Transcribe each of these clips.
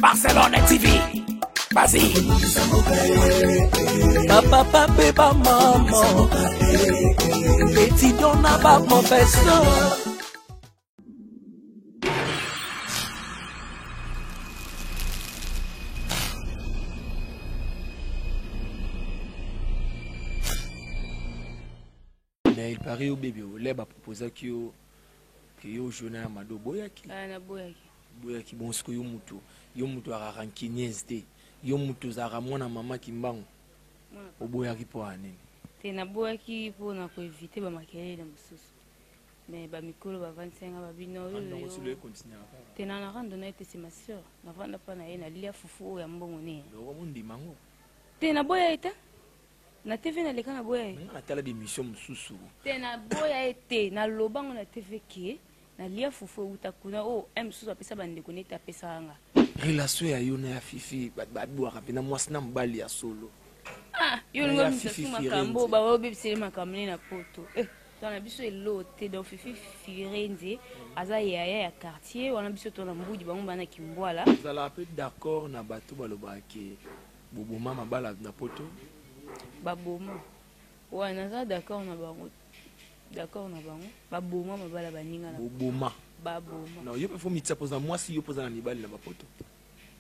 Barcelone TV. Vas-y. Papa, papa, maman. Petit donna pas mon festin. Mais il paraît au bébé, il a proposé que yo journée à Mado Boyaki. Ah, na Boyaki. Boyaki bon ce que yo mutu a rankinezde. Yo mutu za ramona mama kimbango. O Boyaki po ane. Te na Boyaki po na ko éviter ba makelele na mususu. Mais ba mikolo ba 25 ba bino yo. On se le continuer. Te na na rando na ete c'est ma sœur. Na vanda pa na ye na lia fufu ya mbongo ne. Lo mundi mango. Te na Boyaki. Na TV na leka na Boyaki. Na tala de mission mususu. Te na Boyaki na lobango na TV ki na lia fufu utakuna o mususu apesa bande ko neta apesa nga. Relation ya yo na ya Fifi ba bwa pena mwasi na mbali ya solo. Ah, yo ngo msasu makambo ba obi bisele makamne na poto. Dans la biso elote donc Fifi Firenze aza ya quartier wana biso to na mbudi bango bana kimbwala. Vous allez un peu d'accord na bato baloba ke boboma mabala na poto. Baboma. Ouais, naza d'accord na bango. D'accord na bango. Baboma mabala baninga na. Boboma. Baboma. Non, yo faut mitsa poza moi si yo poza na mibali na bapoto.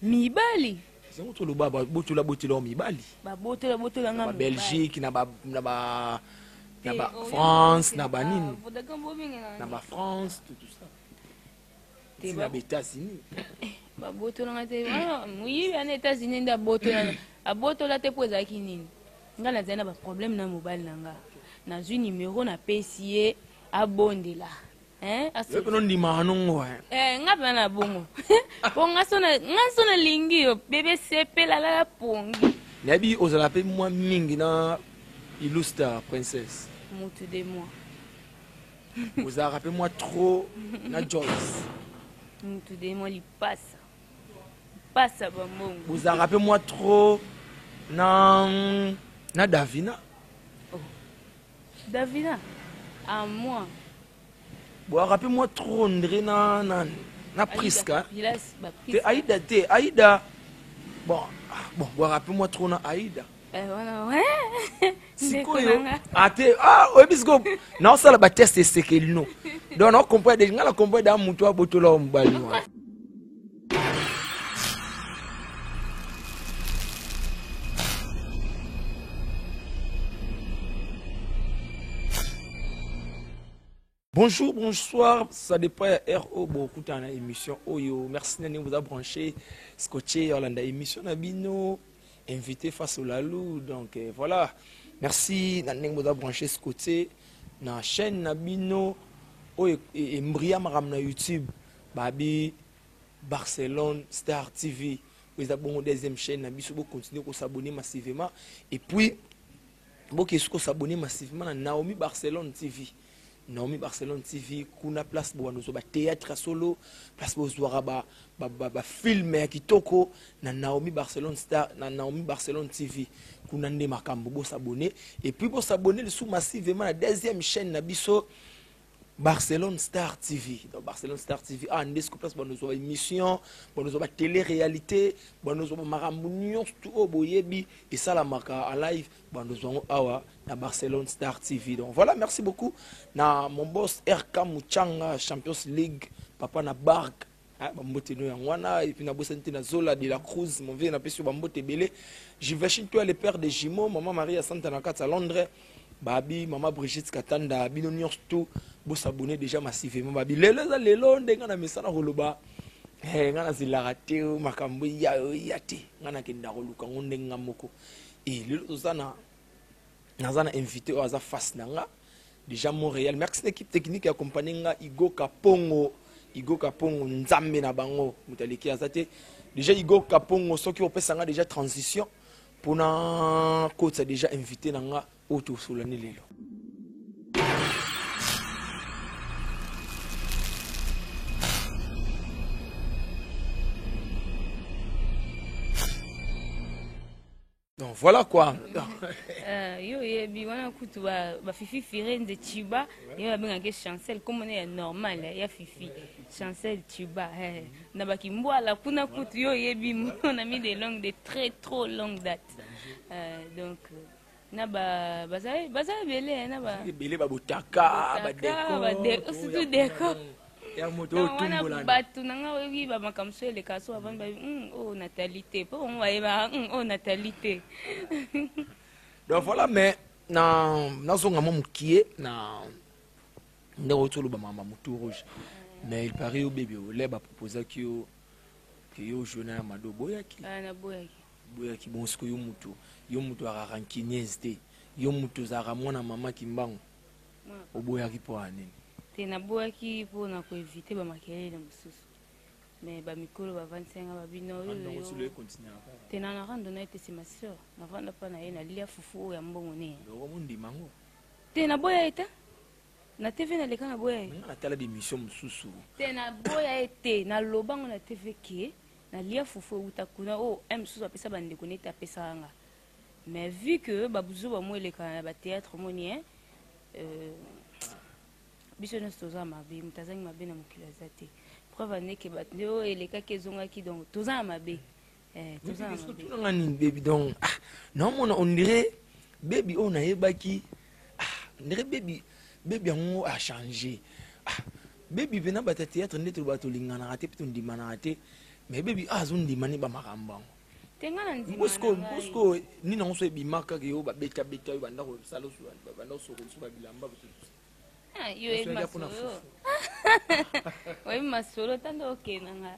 Mibali. C'est on to lo baba botula botula mibali. Ba botula nga. Na Belgique na ba France na ba nini. Na ba France tout ça. C'est na États-Unis. Ba botula nga te. Ah, oui, en États-Unis nda botula. A botula te poza kinini. Nga na zena ba problème na mobile nanga. Na zu numéro na PCA abondela. Yo kono ndima anongo nga bana bongo. Bonga sona lingi yo bébé sepela la pongi. Nabi ozala pe moi mingi na illustre princesse. Mutu de moi. Vous avez rappelé moi trop na Joyce. Mutu de moi li passe. Passe ba mbongo. Vous avez rappelé moi trop na Davina. Oh. Davina à moi. Bon, rappelez-moi trop André na Priska. Te Aïda. Bon, rappelez-moi trop na Aïda. Voilà, ouais. Sikoyo. Obisko. Non, ça la test c'est que nous. Donc on comprend déjà la comprend dans mutu abotola mbali. Bonjour, bonsoir, ça dépend RO beaucoup dans l'émission Oyo. Merci de vous avoir branché, scotché dans l'émission Nabino, invité face au Lalou. Donc voilà, merci de vous avoir branché, scotché dans la chaîne Nabino Oyo et Mbria Maram na YouTube, Babi Barcelone Star TV. Vous avez une deuxième chaîne Nabino, vous continuez à s'abonner massivement et puis vous pouvez s'abonner massivement à Naomi Barcelone TV. Naomi Barcelone TV, kuna place pour nous théâtre solo, place pour nous film ya kitoko na Naomi Barcelone Star, na Naomi Barcelone TV, kuna ndé makambo bo s'abonner et puis pour s'abonner le sous massivement la deuxième chaîne na biso Barcelone Star TV. Donc Barcelone Star TV en est place pour nous émission, pour nous télé-réalité, pour nous makambo tout au boyebi et ça la marque en live, pour nous awa na Barcelone Star TV. Donc voilà, merci beaucoup. Na mon boss RK Muchanga Champions League, papa na Bark, bambote no yangwana et puis na bosante na Zola de la Cruz, mon vieux na pesu bambote belé. Je vais chez toi les pères des jumeaux, maman Maria Santa na à Londres. Babi, maman Brigitte Katanda, bino tout, vous s'abonnez déjà massivement. Babi, lelo, ndenga na mesana holoba. Ngana zilarate, makambo yate, ngana kenda holuka, ndenga moko. Et lelo zana, nazana invité au aza face nanga, déjà Montréal. Merci l'équipe technique qui accompagne nga Igo Kapongo, Nzambe na bango, mutaleki azate. Déjà Igo Kapongo, ceux qui ont fait ça déjà transition. Pour na coach a déjà invité nanga autour sur l'année. Donc voilà quoi. Yo yebi wana kutu ba fifi firenze chiba yo abenga ke chancel comme on est normal ya fifi chancel chiba na bakimbo la kuna kutu yo yebi on a mis des langues de très trop longue date donc na baza belé na ba belé ba botaka ba déco surtout déco ya moto tumbola batu nanga webi ba makamso ele kaso avant ba oh natalité po on va ba oh natalité. Donc voilà, mais na zonga mo mukie na ndeko tolo ba mama mutu rouge. Mais il paraît au bébé au lait ba proposer que yo jona mado boyaki. Na boyaki. Boyaki bon sko yo mutu ara rankinezte. Yo mutu zara mwana mama kimbango. O boyaki po anene. Te na boyaki po na ko éviter ba makelele na mususu. Mais ba mikolo ba 25 ba bino yo. Te na rando na ete c'est ma sœur. Na rando pa na ye na lia fufu ya mbongo ne. Lo mundi mango. Te na boya ete. Na TV na leka na boya. Na tala d'émission mususu. Te na boya ete na lobango na TV ke na lia fufu utakuna o mususu apesa bande koneta apesa nga. Mais vu que ba buzo ba mo eleka ba théâtre monien biso na stoza mabe mutazangi mabe na mukila zate. Preuve neke batyo eleka kezonga ki donc toza mabe. Toza mabe. Ngani baby donc non on dirait baby on a yebaki on dirait baby on a changé. Baby vena bata théâtre neto bato lingana raté piton dimana raté mais baby azon dimani ba makamba. Tenga na ndima. Bosco ni na so ebimaka ke yo ba beta yo banda ko salo so banda so ba bilamba. Yo e masolo. Oui, masolo tando ok nanga.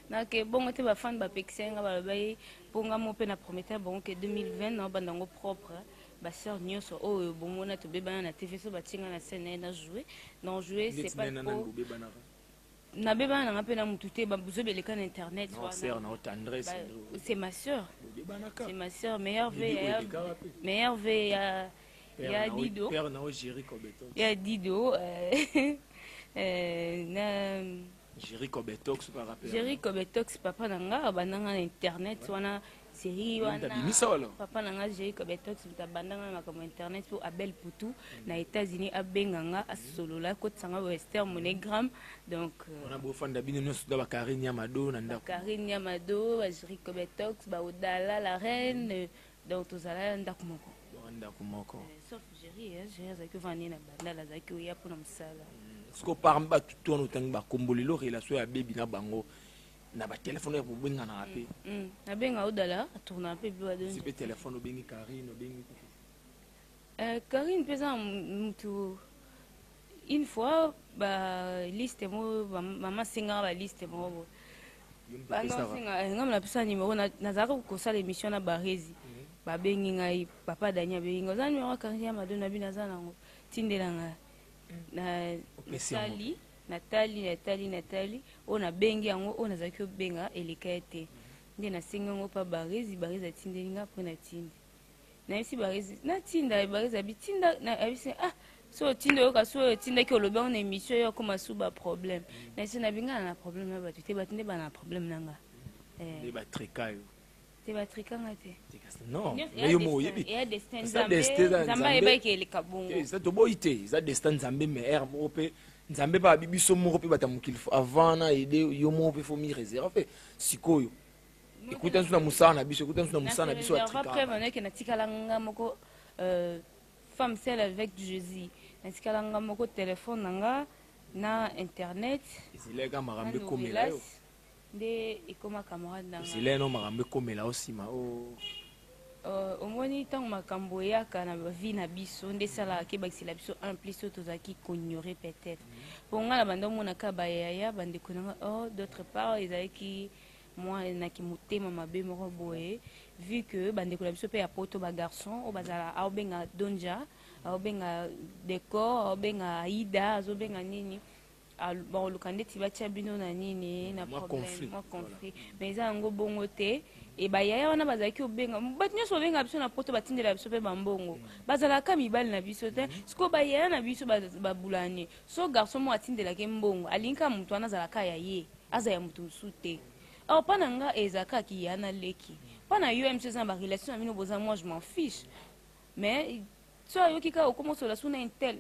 Na ke bongo te ba fan ba pexenga ba bay ponga mo pe na prometteur bon que 2020 na bandango propre ba sœur nyoso o bongo na to beba na TV so ba tinga na scène na jouer. Non jouer c'est pas trop. Na beba na pe na mutute ba buzo beleka na internet so sœur na tendresse. C'est ma sœur. C'est ma sœur meilleure veille il y a Dido. Il y a Dido. Jerry Kobetox par rappel. Jerry Kobetox papa nanga bandanga na internet wana série wana. Papa nanga Jerry Kobetox bandanga na comme internet pour Abel Poutou na États-Unis abenganga asolola ko tsanga western monogram donc on a beau fan d'abino no suda ba Karine Yamado na ndako. Karine Yamado, Jerry Kobetox ba Odala la reine donc tozala ndako moko. Sauf Jerry zaki vani na bandala zaki oya pona msala. Sko paramba tout on otang ba kombolelo relation ya baby na bango na ba téléphone ya bobenga na ape. Na benga Odala tourna pe bi wadon. Si pe téléphone obengi Karine obengi. Karine pesa mutu une fois ba liste mo maman singa ba liste mo. Ba non singa ngam na pesa numéro na zaka ko sala émission na Barezi. Babengi ngai papa danya bengi ozani wa Karine Madonna bina zana ngo tindelanga na Nathalie ona bengi yango ona zaki obenga eleka ete nde na singa ngo pa Barezi atindelinga po na tinde na isi Barezi na tinda Barezi abitinda na abise so tinde yo kaso tinde ki olobe on émission yo comme suba problème na isi na binga na problème na batute batinde bana problème nanga les batrikayo te batrikanga te. Non, mais yo mo yebi. Ya destin Zamba eba ke le kabongo. Ça to boité, ça destin Zambé mais air mo pe Nzambe ba bibiso mo pe batamukil avant na aider yo mo pe faut mi réserve fait sikoyo. Écoute un na musa na biso, écoute un na musa na biso atrika. Après maintenant que na tikalanga moko femme celle avec Jésus. Na tikalanga moko téléphone nanga na internet. Zilega marambe komela yo. Nde ekoma camarade nanga. Zileno marambe komela osima o. Omoni tango makambo yaka na vie na biso nde sala ke bakisila biso en plus tozaki ignorer peut-être. Pour nga na bando mona ka ba yaya bande konanga d'autre part ezaki moi na ki motema mabe moko boye vu que bande ko biso pe ya poto ba garçon o bazala a obenga donja a obenga décor a obenga aida azobenga nini bon le candidat va tia bino na nini na problème moi conflit mais ça ngo bongo te et ba yaya wana bazaki obenga bat nyoso obenga biso na poto batindela biso pe bambongo bazala ka mibali na biso te sko ba yaya na biso ba bulani so garçon mo atindela ke mbongo alinka mutu ana zala ka ya ye aza ya mutu sute oh pas nanga ezaka ki yana leki pas na UMC ça ba relation amino boza moi je m'en fiche mais soit yo kika okomoso la suna intel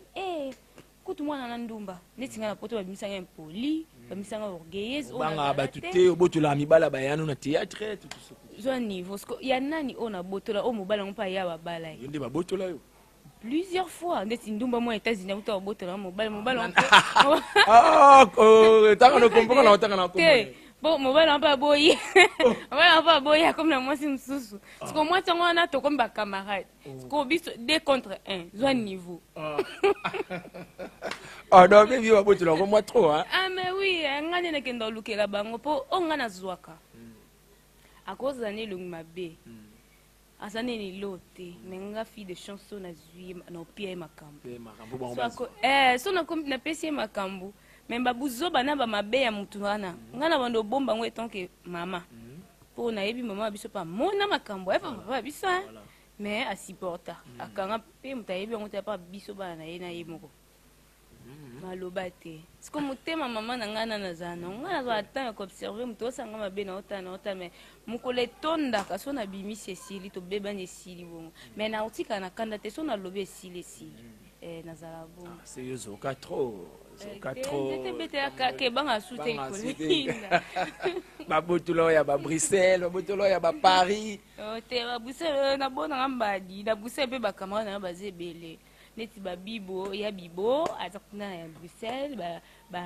kutu mwana na ndumba neti nga poto ba misanga impoli ba misanga orgueilleuse banga batute obotola mibala bayano na théâtre tout ça zo niveau ya nani ona botola o mobala ngpa ya babala yo nde babotola yo plusieurs fois ndeti ndumba mo États-Unis uta obotola mobala tanga no comprendre na tanga na comprendre bon mobala ngpa boyi mobala ngpa boyi comme na mwasi msusu parce que moi tango na to comme ba camarade parce que biso 2 contre 1 zo niveau ah non mais vieux babotola ko moi trop hein ah mais oui ngane ne kendo lukela bango po ongana zwaka akoza ne lungu mabe asane ni lote menga fille de chanson na zui na opia makambo so na kombi na pesi makambo memba buzo bana ba mabe ya mutu wana ngana bando bomba ngwe tonke mama po na yebi mama biso pa mona makambo efa papa biso mais asupporta akanga pe mutayebi ngote pa biso bana na ye na ye moko maloba te siko motema mama na ngana na zana ngana zo atanga ko observer muto osanga mabe na ota mais mukole tonda ka so na bimisi esili to beba ni esili bongo mais na otika na kanda te so na lobe esili na zala bongo c'est yo zo 4 te bete ke banga sute ikolinda babotola ya ba Bruxelles babotola ya ba Paris te ba Bruxelles na bona ngambadi na Bruxelles pe ba camarade na bazebele neti ba bibo ya bibo azakuna na Bruxelles ba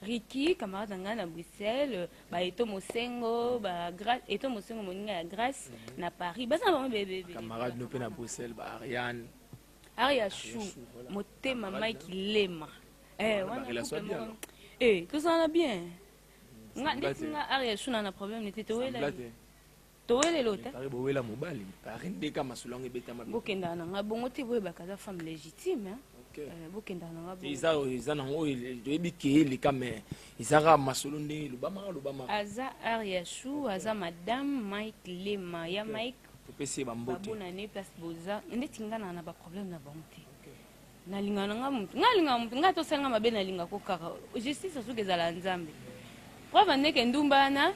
Ricky camarade nga na Bruxelles ba eto mosengo ba grâce eto mosengo moninga ya grâce na Paris baza ba bébé camarade no pe na Bruxelles ba Ariane Chou motema Mike Lema wana relation bien tout ça va bien nga neti nga Aria Chou na problème neti towele lota pare wela mobali pare ndeka masulango ebeta mabe bokenda na nga bongo te boye bakaza femme légitime bokenda na nga bongo iza nango toyebi ke eleka mais izaka masolo nde lobama aza Aria Chou aza madame Mike Lema ya Mike topesi bambote babona ne place boza ndeti nga na ba problème na bango te nalinga nga mutu nga tosenga mabe nalinga ko kaka justice asuke ezala nzambe preuve ndeke ndumbana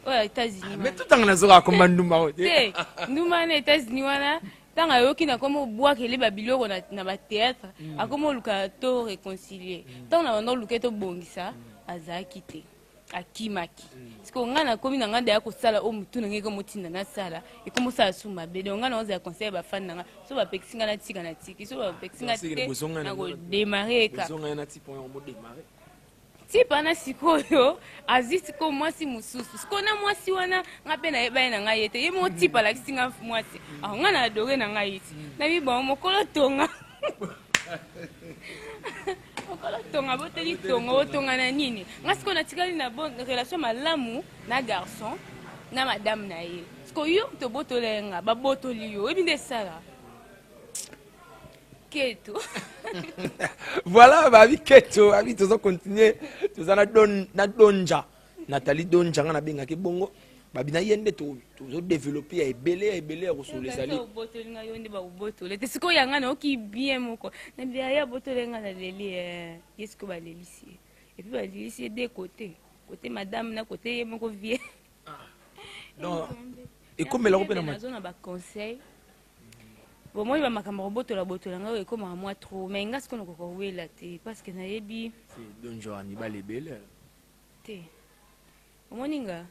oyo États-Unis mais tout tanga nazoka komba ndumba te ndumba na États-Unis wana tanga yoki na komo bwakele babiloko na ba théâtre akomo luka to réconcilier tanga na bando luka to bongisa azaki te akimaki siko nga na komi na nga da kosala o mutu na ngeko motinda na sala e komo sala suma be donc nga na oza conseil ba fan na nga so ba pexinga na tika na tiki so ba pexinga te na ko démarrer ka besoin na ti point on démarrer ti pana sikoyo aziti ko mwasi mususu siko na mwasi wana nga pe na yeba na nga yete ye mo ti pala kisinga mwasi nga na adore na nga yiti na bi bon mokolo tonga okolo tonga boteli tonga otonga na nini nga siko na tikali na bon relation malamu na garçon na madame na ye siko yo to botolenga ba botoli yo ebinde sala keto voilà babi keto abi tozo continuer toza na donja Nathalie donja nga na benga ke bongo babina yende to développer ya ebele resolo ezali botolinga yo nde ba botole te siko yanga na oki bien moko na bia ya botolenga na leli yesko ba lelisi et puis ba lelisi de côté madame na côté ye moko vie non et comme la repena na zona ba conseil bon moi ba makambo botola nga e comme moi trop mais nga siko noko wela te parce que na yebi donjo ani ba lebele te omoninga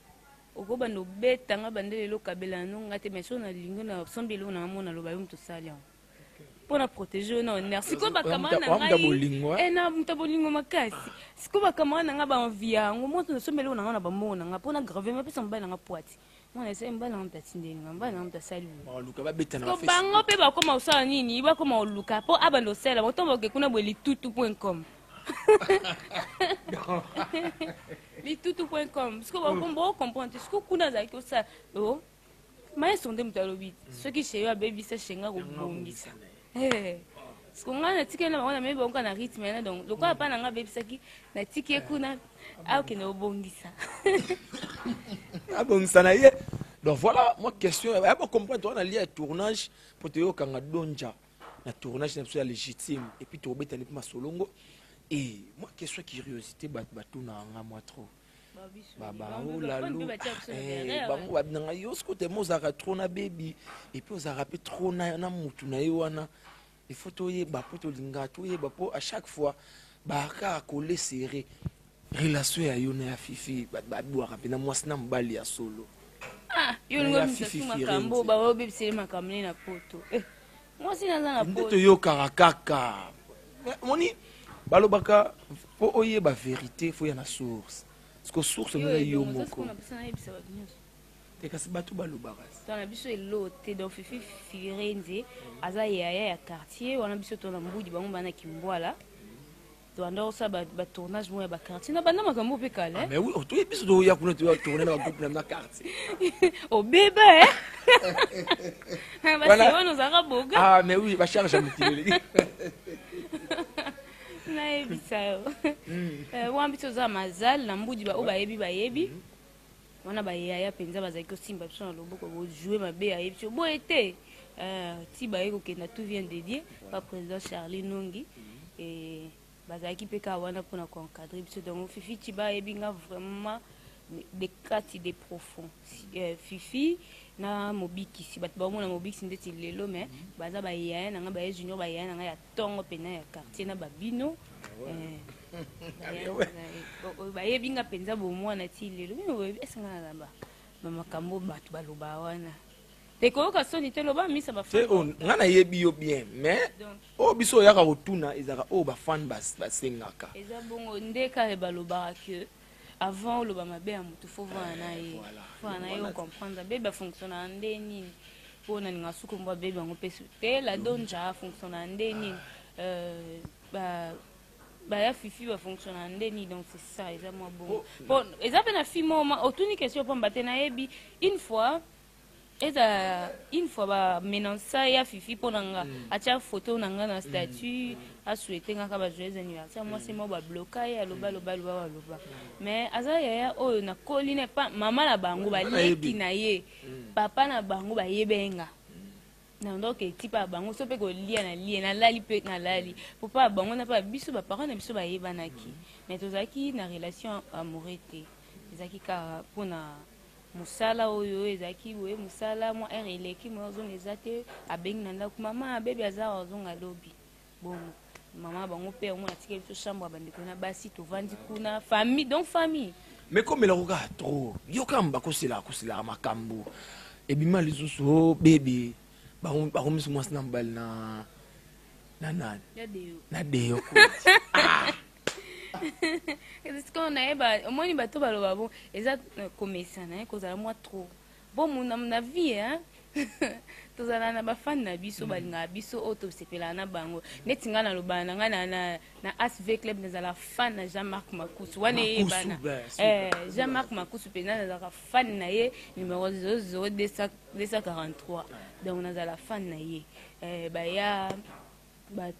okoba no beta nga bandele lo kabela nonga te mais so na lingo na sombelo na mona lo bayum to salia pour na protéger na honneur siko ba kamana ngai na mtabolingo makasi siko ba kamana nga ba envia ngo moto sombelo na nga ba mona nga pour na grave mais pesa mbala nga poati mona ese mbala nga tatinde nga mbala nga tasali ba luka ba beta na face ko bango pe ba koma usala nini ba koma luka po abando sela botombo ke kuna boli tutu.com litutu.com parce que on comprend ce que kuna za ko ça oh mais son dem talobi ce qui chez yo baby ça chenga ko bongisa ce qu'on a ticket na on a même on a rythme na donc le quoi pas na baby ça qui na ticket kuna ah ok no bongisa ah bongisa na ye donc voilà moi question va pas comprendre on a lié tournage pour te yo kanga donja na tournage na légitime et puis to betani ma solongo. Et moi, question curiosité, batuna nga moi trop. baba olalu bango babinanga yo siko te mozaka trop na bebi et puis ozaka pe trop na mutu na yo wana il faut toyeba po tolinga toyeba po à chaque fois baka akole serré relation ya yo na ya fifi babwaka pe na mwasi na mobali ya solo yo lingo makambo babebiseli makambo ne na poto mwasi naza na poto toyokaka kaka moni balobaka po oyeba vérité fo ya na source siko source nanga yo moko te kasi bato balobaka tona biso elo te donc fifi firenze aza yaya ya quartier wana biso tona mbudi bango bana kimbwala toanda osa batournage mo ya baquartier na banda makambo mpe kale mais oui otoye biso toya kuna tourne na bagroupe na quartier obeba basi wana ozaka boga mais oui bacharge amutileli nayebisa yo wana biso oza mazal na mbudi oyo bayebi wana bayaya mpenza bazalaki kosimba biso na loboko bojouer mabe ayebi biso boye te ti baye kokenda tout vient dédié pa président Charlie Nongi bazalaki mpe kaka wana mpona koencadre biso donc fifi ti bayebi nga vraiment de kati de profond fifi na mobikisi bato baomona mobikisi ndeti lelo mais baza bayaya nanga baye junior bayaya nanga ya ntongo mpena ya quartier na babino bayebi nga mpenza bomwana ti lelo esenga na bamakambo bato baloba wana tekoyoka soni te loba misa nga nayebi yo bien mais oyo biso oyaka kotuna ezalaka oyo bafane basengaka eza bongo nde kare balobaka ke avant oloba mabe ya motu fo vana na ye ocomprendre bebe afonctionnaka nde nini mpo na ninga suku mbo bebe yango mpe su te la donja afonctionnaka nde nini baya fifi bafonctionnaka nde nini donc c'est ça eza mwa bongo mpo eza mpe na fi moma otuni question mpo mbate nayebi une fois bamenansa ya fifi mpo nanga atia photo na nga na statut asouete ngaka bajoyeux anniversaire mwasi mo babloka ye aloba mais aza yaya oyo nakoli ne pa mama na bango baleki na ye papa na bango bayebenga donc etipa ya bango so mpe kolia nalali mpe nalali po pa bango na mpe biso baparent na biso bayebanaki mais tozalaki na relation amoureux te ezalaki kaka mpona musala oyo ezaki boye musala mwa ere eleki mwa ozonga eza te abengi na ndako mama abebi aza ozonga lobi bongo mama bango mpe yango natikeli biso chambre ya bandeko na basi tovandi kuna famille donc famille mais komela koka trop yokamba bakoselaka makambo ebima lisusu o bebe bakomisi mwasi na mbali na nani na deyo qu'on a moi ni bato baloba bon eza komesana kozala moi trop bon na vie hein tozala na bafani na biso balinga biso oyo tosepelaka na bango neti nga naloba na nga na asv club nazala fan na Jean-Marc Makusu wana eyebana Jean-Marc Makusu mpenza nazalaka fan na ye numéro 00243 donc nazala fan na ye baya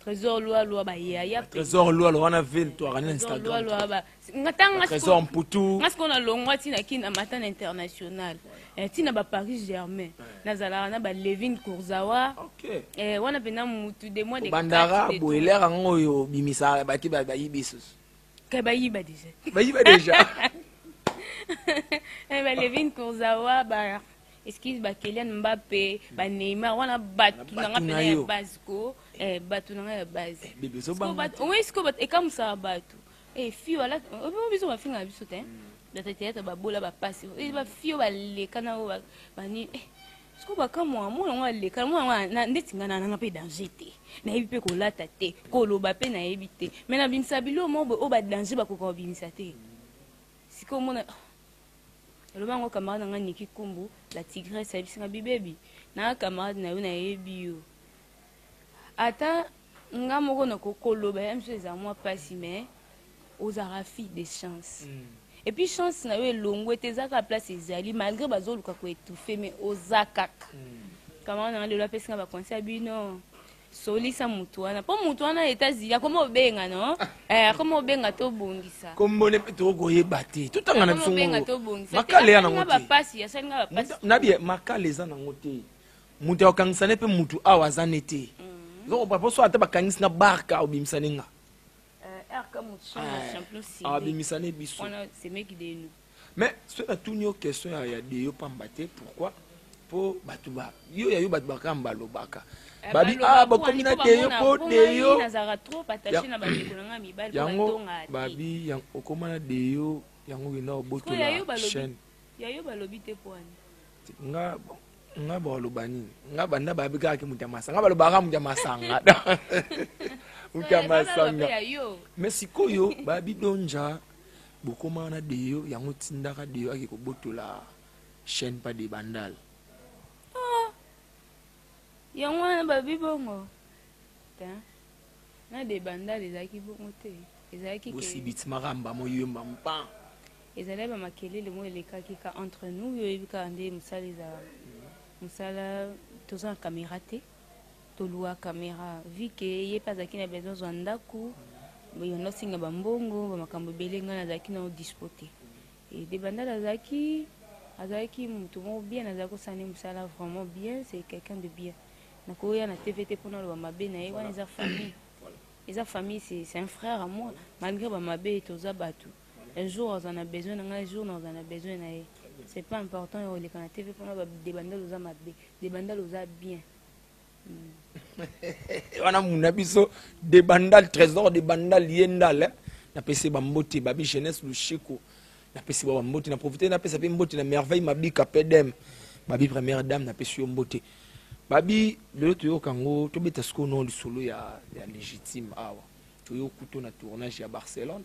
trésor loi bayaya trésor loi wana ville to na Instagram ngatanga trésor mputu parce qu'on a longwa tina kina matana international tina ba Paris Germain nazala na ba Levin Kurzawa wana pena mutu de mois de bandara boelera ngoyo bimisa bati bayibisus ke bayiba déjà ba Levin Kurzawa ba excuse ba Kylian Mbappé ba Neymar wana batu nanga pena ya basco batu nanga ya base bebe so banga oui est-ce que bat ekamusa batu fio ala biso bafinga biso te batete babola bapasi bafio baleka na o bani siko bakamwa mwana ngo aleka mwana ndeti ngana nanga mpe danger te nayebi mpe kolata te koloba mpe nayebi te mais na bimisa bilo mobo o badanger bakoka kobimisa te siko mona eloba ngo camarade nanga Niki Kumbu la tigresse abisinga bibebi na camarade na yo nayebi yo ata nga moko na kokoloba ya mso eza mwa pasi mais ozala fille de chance et puis chance na yo elongo ete ezaka place ezali malgré bazoluka koétouffe mais oza kaka kama nanga lelo apesinga bakonseil bino solisa mutu wana mpo mutu wana États-Unis akoma obenga no akoma obenga tobongisa kombone mpe tokoyeba te totanga na biso makale ya nango te nabi makale eza nango te mutu akokangisane mpe mutu awa aza ne te poso ata bakangisi nga barka obimisane nga abimisane biso c'est mec de nous Mais ce na tout une question ya de yo pambate pourquoi pour batuba yo ya yo batubaka mbalobaka babi ah bakomina de yo po de yo nazara trop attaché na bandeko nanga mibali ko batonga babi yang okomana de yo yango ina obotola chaîne ya yo balobi te poani nga baloba nini nga banda babi kaka mutu ya masanga balobaka mutu ya masanga mutu ya masanga mais sikoyo babi donja bokomana de yo yango tindaka de yo ake kobotola chaîne pas de bandal yango wana babi bongo na de bandal ezalaki bongo te ezalaki bosibitimaka mbamo yoyemba mpa ezalaki bamakelele mo elekaki ka entre nous yo oyebi kaka nde mosala ezala mosala toza na caméra te toluwa caméra vi ke ye mpe azalaki na besoin zwa ndako yondo osinga bambongo bamakambo ebele ngai nazalaki nao dispo te de bandal azalaki motu moko bien azalaki kosala nde mosala vraiment bien c'est quelqu'un de bien nakoya na tv te mpona oloba mabe na ye wana eza famille eza famille c'est un frère à moi malgré bamabe toza bato un jour oza na besoin na ngai un jour oza na besoin na ye c'est pas important oleka na tv mpona de bandal oza mabe de bandal oza bien wana muna biso de bandal trésor de bandal yendal napesi bambote babi jeunesse lushiko napesi bambote na profiter napesa pe mbote na merveille mabika pedem babi première dame napesi yo mbote babi lelo toyokango tobeta siko no lisolo ya légitime awa toyokuto na tournage ya Barcelone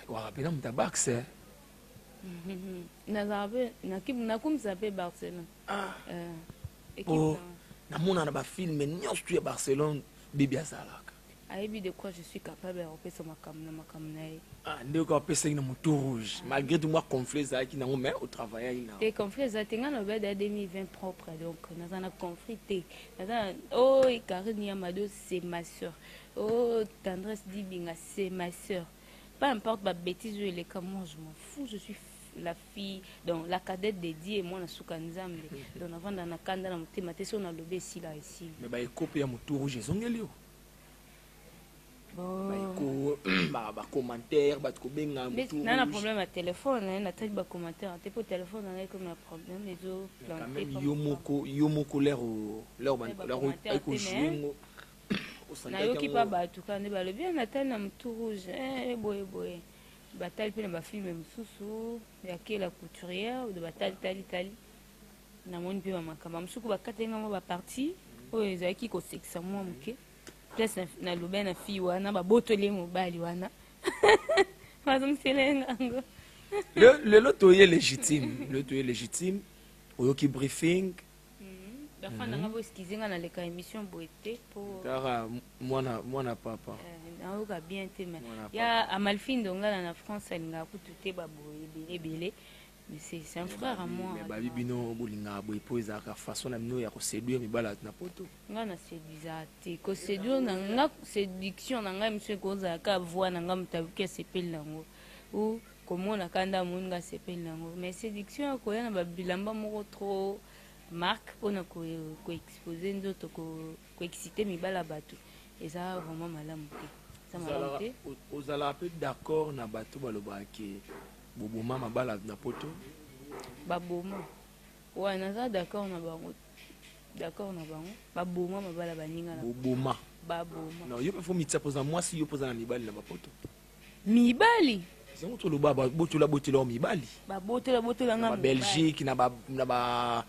warapena muta baxe nakumisa pe Barcelone namona na bafilme nyonso tu ya Barcelone bibi azalaka ayebi de quoi je suis capable ya kopesa makambo na ye ndeko apesaki na moto rouge malgré tout moi conflit ezalaki nango mais otravaillaki na te conflit eza te ngai nalobi ya 2020 propre donc naza na conflit te naza Karine Yamado c'est ma soeur Tendresse Dibinga c'est ma soeur peu importe babétise oyo eleka moi je m'en fous je suis la fille donc la cadette dédiée et moi na suka nzambe donc navanda na kanda na motema te so nalobi esila esili mais baekope ya moto rouge ezongeli yo bacommentaire bato kobenga na problème ya telefone natali bacommentaire te po telefone nanga ekomi na problème ezoplante yo moko lere ekojuingo nayoki mpa bato kaka nde balobi natali na motu rouge boye batali mpe na bafilme mosusu ya kela couturière de batali namoni mpe bamakambo mosuku bakatelinga mwa baparti oyo ezalaki kosekisa mwa moke place nalobi na fille wana babotoli mobali wana bazomselenga yango lelo toye légitime oyoki briefing bafandanga boeskize nga naleka émission boye te po kaka mwana papa nayoka bien te mais ya Amalfine Dongala na France alingaka kutu te baboye ebele mais c'est un frère à moi babi bino bolingaka boye po ezalaka façon na bino ya koséduire mibala na poto nga na séduisa te koséduire na nga séduction na ngai miso ekozalaka voix na nga moto abuki asepeli nango ou komona kanda amoni nga asepeli nango mais séduction ya koya na babilamba moko trop marque mpona koexpose nzoto koexcite mibala bato eza vraiment malamu te ozalaka mpe d'accord na bato balobaki boboma mabala na poto baboma wa naza d'accord na bango baboma mabala baninga na boboma baboma non yo mpe fo mitia poza mwasi yo poza na mibali na bapoto mibali zango toloba botola mibali babotola nga Belgique na ba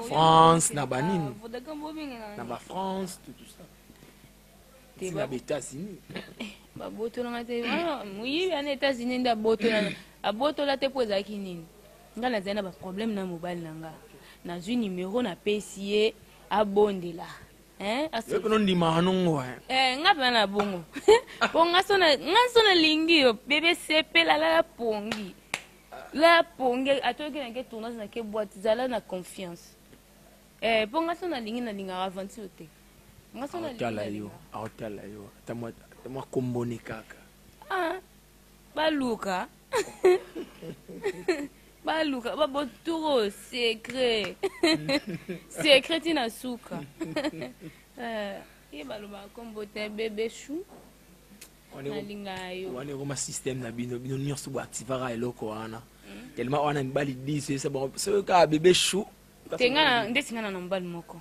France na banini na ba France tout ça na États-Unis babotolanga te moyibi ana États-Unis nde abotola te po ezalaki nini nga nazali na baproblème na mobali na nga nazwi numero napesi ye abondela peno ndimaka nongo nga mpe na bongo po nga so nalingi yo bebe sepela la pongi atoyoki nake tournage nake boite zala na confiance po nga so nalingaka aventure te aotala yo tamwa komboni kaka baluka baboturo secret tina suka ye balobaka kombo te bebe chou on est comme système na bino bino nyonso bo activera eloko wana tellement on a mbali 10 c'est bon ce ka bébé chou tenga ndesinga na mbali moko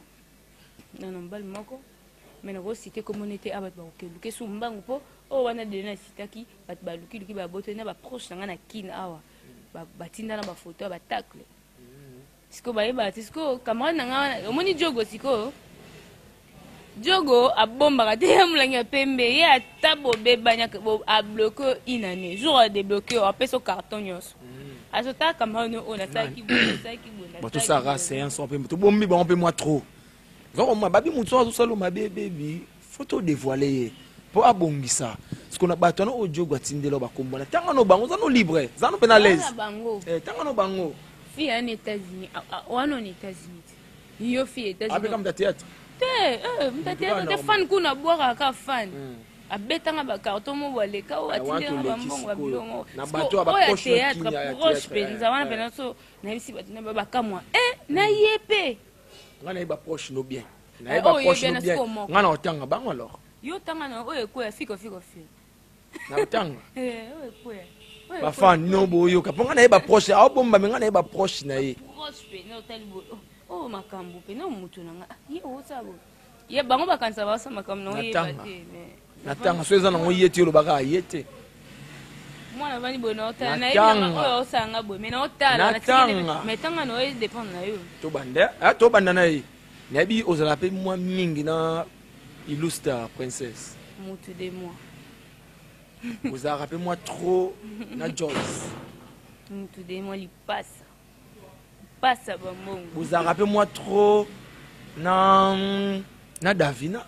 mais na cité communauté abat ba okeluke su mbangu po o wana de na sitaki bat ba luki ba boto na ba proche nga na kin awa ba tinda na ba photo ba tacle siko ba yeba siko camarade nga omoni jogo siko Diogo a bomba kate ya mulangi pembe ye atabo bebanya a bloqué une année jour a débloqué a peso carton nyos azota kamano ona saki bon tout ça ra séance on peut tout bombi ba on peut moi trop donc moi babi mutu azo salo ma bébé photo dévoiler pour abongisa ce qu'on a battu au Diogo atindelo ba kombona tanga no bango za no libre za no penalise tanga no bango fille en États-Unis wana en États-Unis yo fille États-Unis avec comme théâtre te fan kuna boire ka fan abetanga ba carton mo wale ka o atindela ba mbongo ba bilongo na bato ba proche proche penza wana pena so na bisi batina ba kamwa na yepe ngana ba proche no bien na ba proche no bien ngana otanga bango alors yo tanga na oye ko fiko na otanga oye ko ba fan no boyo ka ponga na ba proche a bomba ngana ba proche na ye proche pe no talibo oh makambo pe na mutu nanga ye osabo ye bango bakanisa ba sa makambo no ye bate mais natanga soeza na ngoyete lo baka yete mwana vani bona otala na ye osanga bo mais na otala na tikile mais tanga no ye dépend na yo to banda na ye nabi ozala pe moi mingi na illustre princesse mutu de moi vous a rappelé moi trop na Joyce mutu de moi li passe vous a rappelé moi trop na Davina.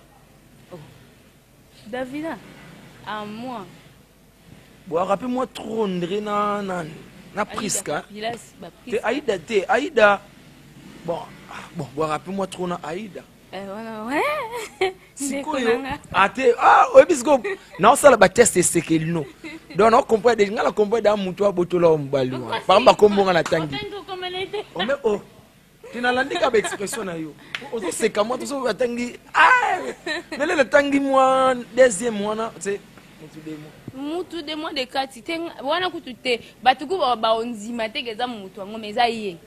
Davina à moi. Vous rappelez moi trop André na Priska. Aïda. Bon, vous rappelez moi trop na Aïda. Ouais. Sikoyo. Obisko. Na sala ba test sekelino. Donc on comprend déjà la comprend da mutu abotola ombali. Par exemple kombo na tangi. Oh. Tu n'as pas d'expression. Tu sais comment tu sais tangi. Mais le tangi moi deuxième mois c'est mutu de moi de kati tenga wana kutute batuku ba onzima tegeza mutu ngo meza ye.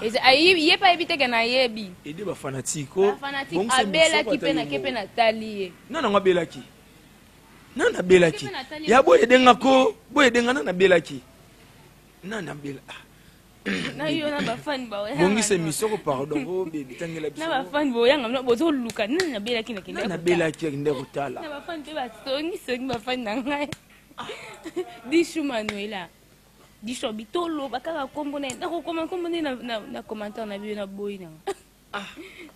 Ye pa ebite kana yebi. Ede ba fanatiko. Bon abela ki pena ke pena taliye. Non non abelaki. Non abelaki. Ya boye denga ko boye denga na abelaki. Non abela. Na yo na ba fan ba ya. Bongi se mission pardon bo bébé tangela biso. Na ba fan bo yanga no bozo luka na abelaki na kinde. Na abelaki kinde kutala. Na ba fan te ba songi ba fan na ngai. Dishu Manuela. Disho bitolo bakaka kombo na ko kombo na commentaire na bio na boy na.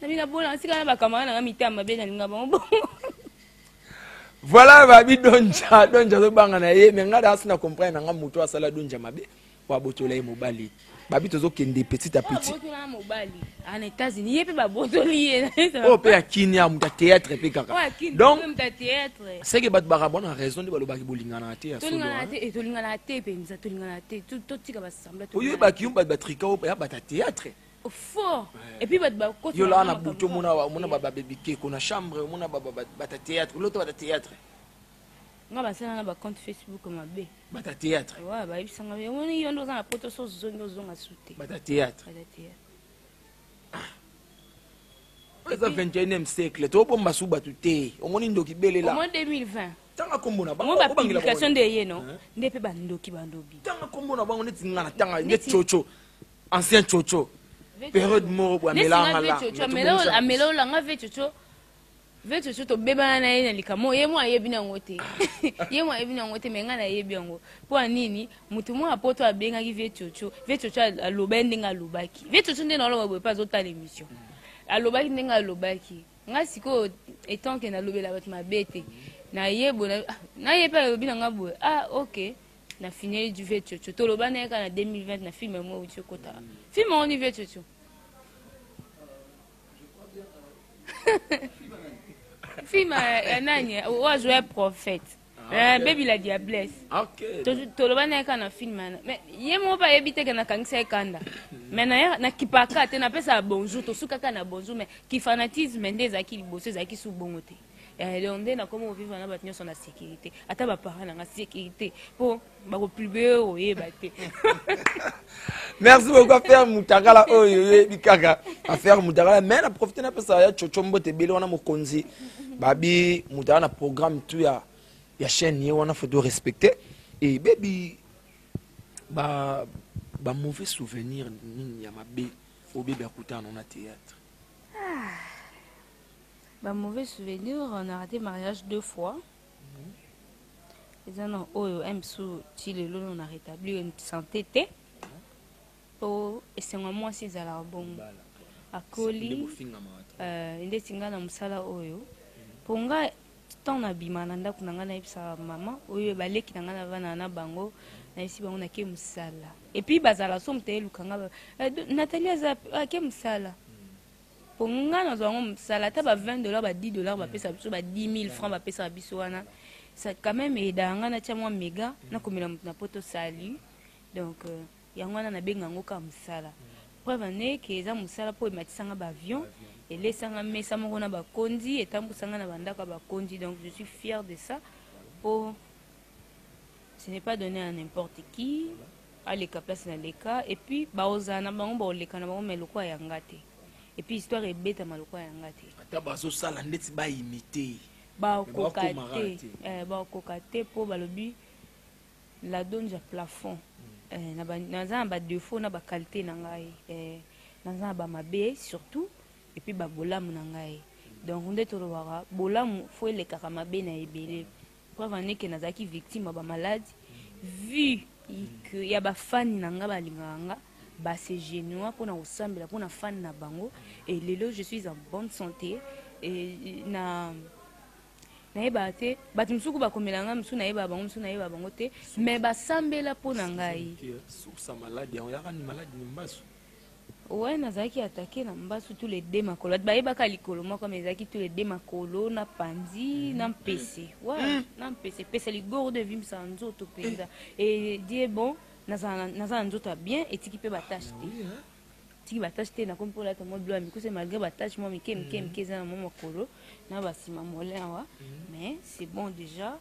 Na bina bona sika na ba kamana na mitama be na linga bongo. Voilà babi donja zo banga na ye mais ngada asina comprendre nga mutu asala donja mabe wa botola mobali babi tozo kende petit à petit botola mobali en États-Unis yepe ba botoli oh pe akini ya muta théâtre pe kaka donc muta théâtre c'est que bat barabona raison de balobaki bolingana te ya solo tolingana te penza tolingana te tout tika ba sambla to yo ba kiyumba ba trika o ya ba théâtre fort et puis ba côté yo la na buto mona ba baby ke ko na chambre mona ba théâtre l'autre ba théâtre nga basana na ba compte Facebook mabe bata théâtre ouais ba ibisanga be woni yondo za na poto so zonga sute bata théâtre eza 21e siècle to bomba suba tuté omoni ndoki belela au 2020 tanga kombona bango ba publication de ye no ndepe ba ndoki bandobi tanga kombona bango neti ngana tanga net chocho ancien chocho période moro bwa melanga la amelo la nga ve chocho vetu choto beba na yena likamo ye mwa yebi na ngote ye mwa yebi na ngote menga na yebi yango po nini mutu mwa apoto abenga ki vetu chocho aloba ndenga lobaki vetu chocho ndena lo ba pas autant l'émission alobaki ndenga lobaki nga siko etant que na lobela bat mabete na yebo na yepa yebi na ngabo OK na fini du vetu chocho to loba na ka na 2020 na film mo uti kota film on y vetu chocho film nani wa jouer prophète baby la diablesse OK to lo bana kana film mais yemo pa yebite kana kangisa ekanda mais na kipaka te na pesa bonjour to suka kana bonjour mais ki fanatisme ndeza ki liboso za ki su bongote donc nde na komo vivre na bato nyonso na sécurité ata baparent nanga sécurité mpo bakopublie oyeba te. Merci beaucoup affaire Mutakala oyo bikaka affaire Mutakala mais na profiter na pesa ya chochombo te bele wana mokonzi babi Mutakala na programme tout ya chaîne ye wana faut respecter et baby ba mauvais souvenir nini ya mabe au bébé akutana na théâtre. Bah, mauvais souvenir, on a raté le mariage 2 fois. Les ans où on a rétabli une santé. Et c'est moi si ça la bon. À Koli, il est singa na musala oyo. Ponga tant na bimananda kunanga na ipsa maman oyo baleki nanga na vana na bango na isi bango na ke musala. Et puis bazala somte lukanga Nathalie a ke musala. Pour nga nous avons salata ba $20 ba $10 ba pesa biso ba 10 000 francs ba pesa biso wana ça quand même edanga na tia moi méga na komela na poto sali donc yangwana na benga ngoka musala preuve ne que za musala po matisanga ba avion et lesanga mesa moko na ba kondi etambusanga na bandaka ba kondi donc je suis fier de ça pour ce n'est pas donné à n'importe qui à les place na leka et puis ba ozana bango ba oleka na bango meloko ya ngate. Et puis histoire est bête à maloko ya ngati. Ata bazo sala ndeti ba imiter. Ba kokate po balobi la donne ja plafond. Na za ba défaut na ba qualité na ngai. Na za ba mabe surtout et puis ba bolamu na ngai. Donc on to wara bolamu faut le kaka mabe na ebele. Preuve ne que nazaki victime ba maladie vu que ya ba fan na nga ba linganga. Bah c'est génois pour nous sembler pour nous fan na bango et lelo je suis en bonne santé et na ebate batumsuku bakomelanga msu na eba bango msu na eba bango te mais ba sambela pour na ngai sa maladie on yaka ni maladie ni mbasu ouais nazaki attaqué na mbasu tous les deux makolo ba eba ka likolo moko mais ezaki tous les deux makolo na pandi na mpese ouais na mpese pese ligoro de vim sa nzoto penza et dit bon naza nzoto bien et tiki pe batache te tiki batache te na kompola ta mo blo mi ko c'est malgré batache mo mike za na mo makolo na basima molin wa mais c'est bon déjà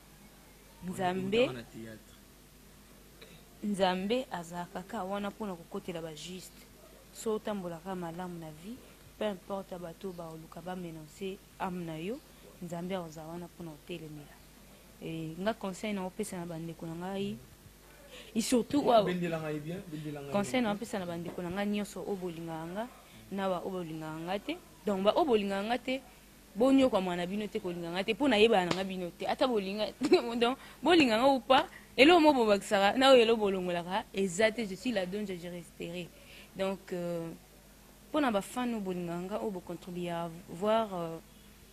nzambe azaka ka wana pona kokotela ba juste so tambola ka malamu na vie peu importe bato ba oluka ba menoncer amna yo nzambe azawana pona otelemela et nga conseil na opesa na bande ko ngai et surtout conseil na pesa na bandeko na nga nyonso obolinganga na ba obolinganga te donc ba obolinganga te bonyo kwa mwana bino te kolinganga te pona yeba na nga bino te ata bolinga donc bolinganga ou pas elo mo bobakisaka na elo bolongolaka exacte je suis la donne je resterai donc pona ba fan obolinganga obo contribuer à voir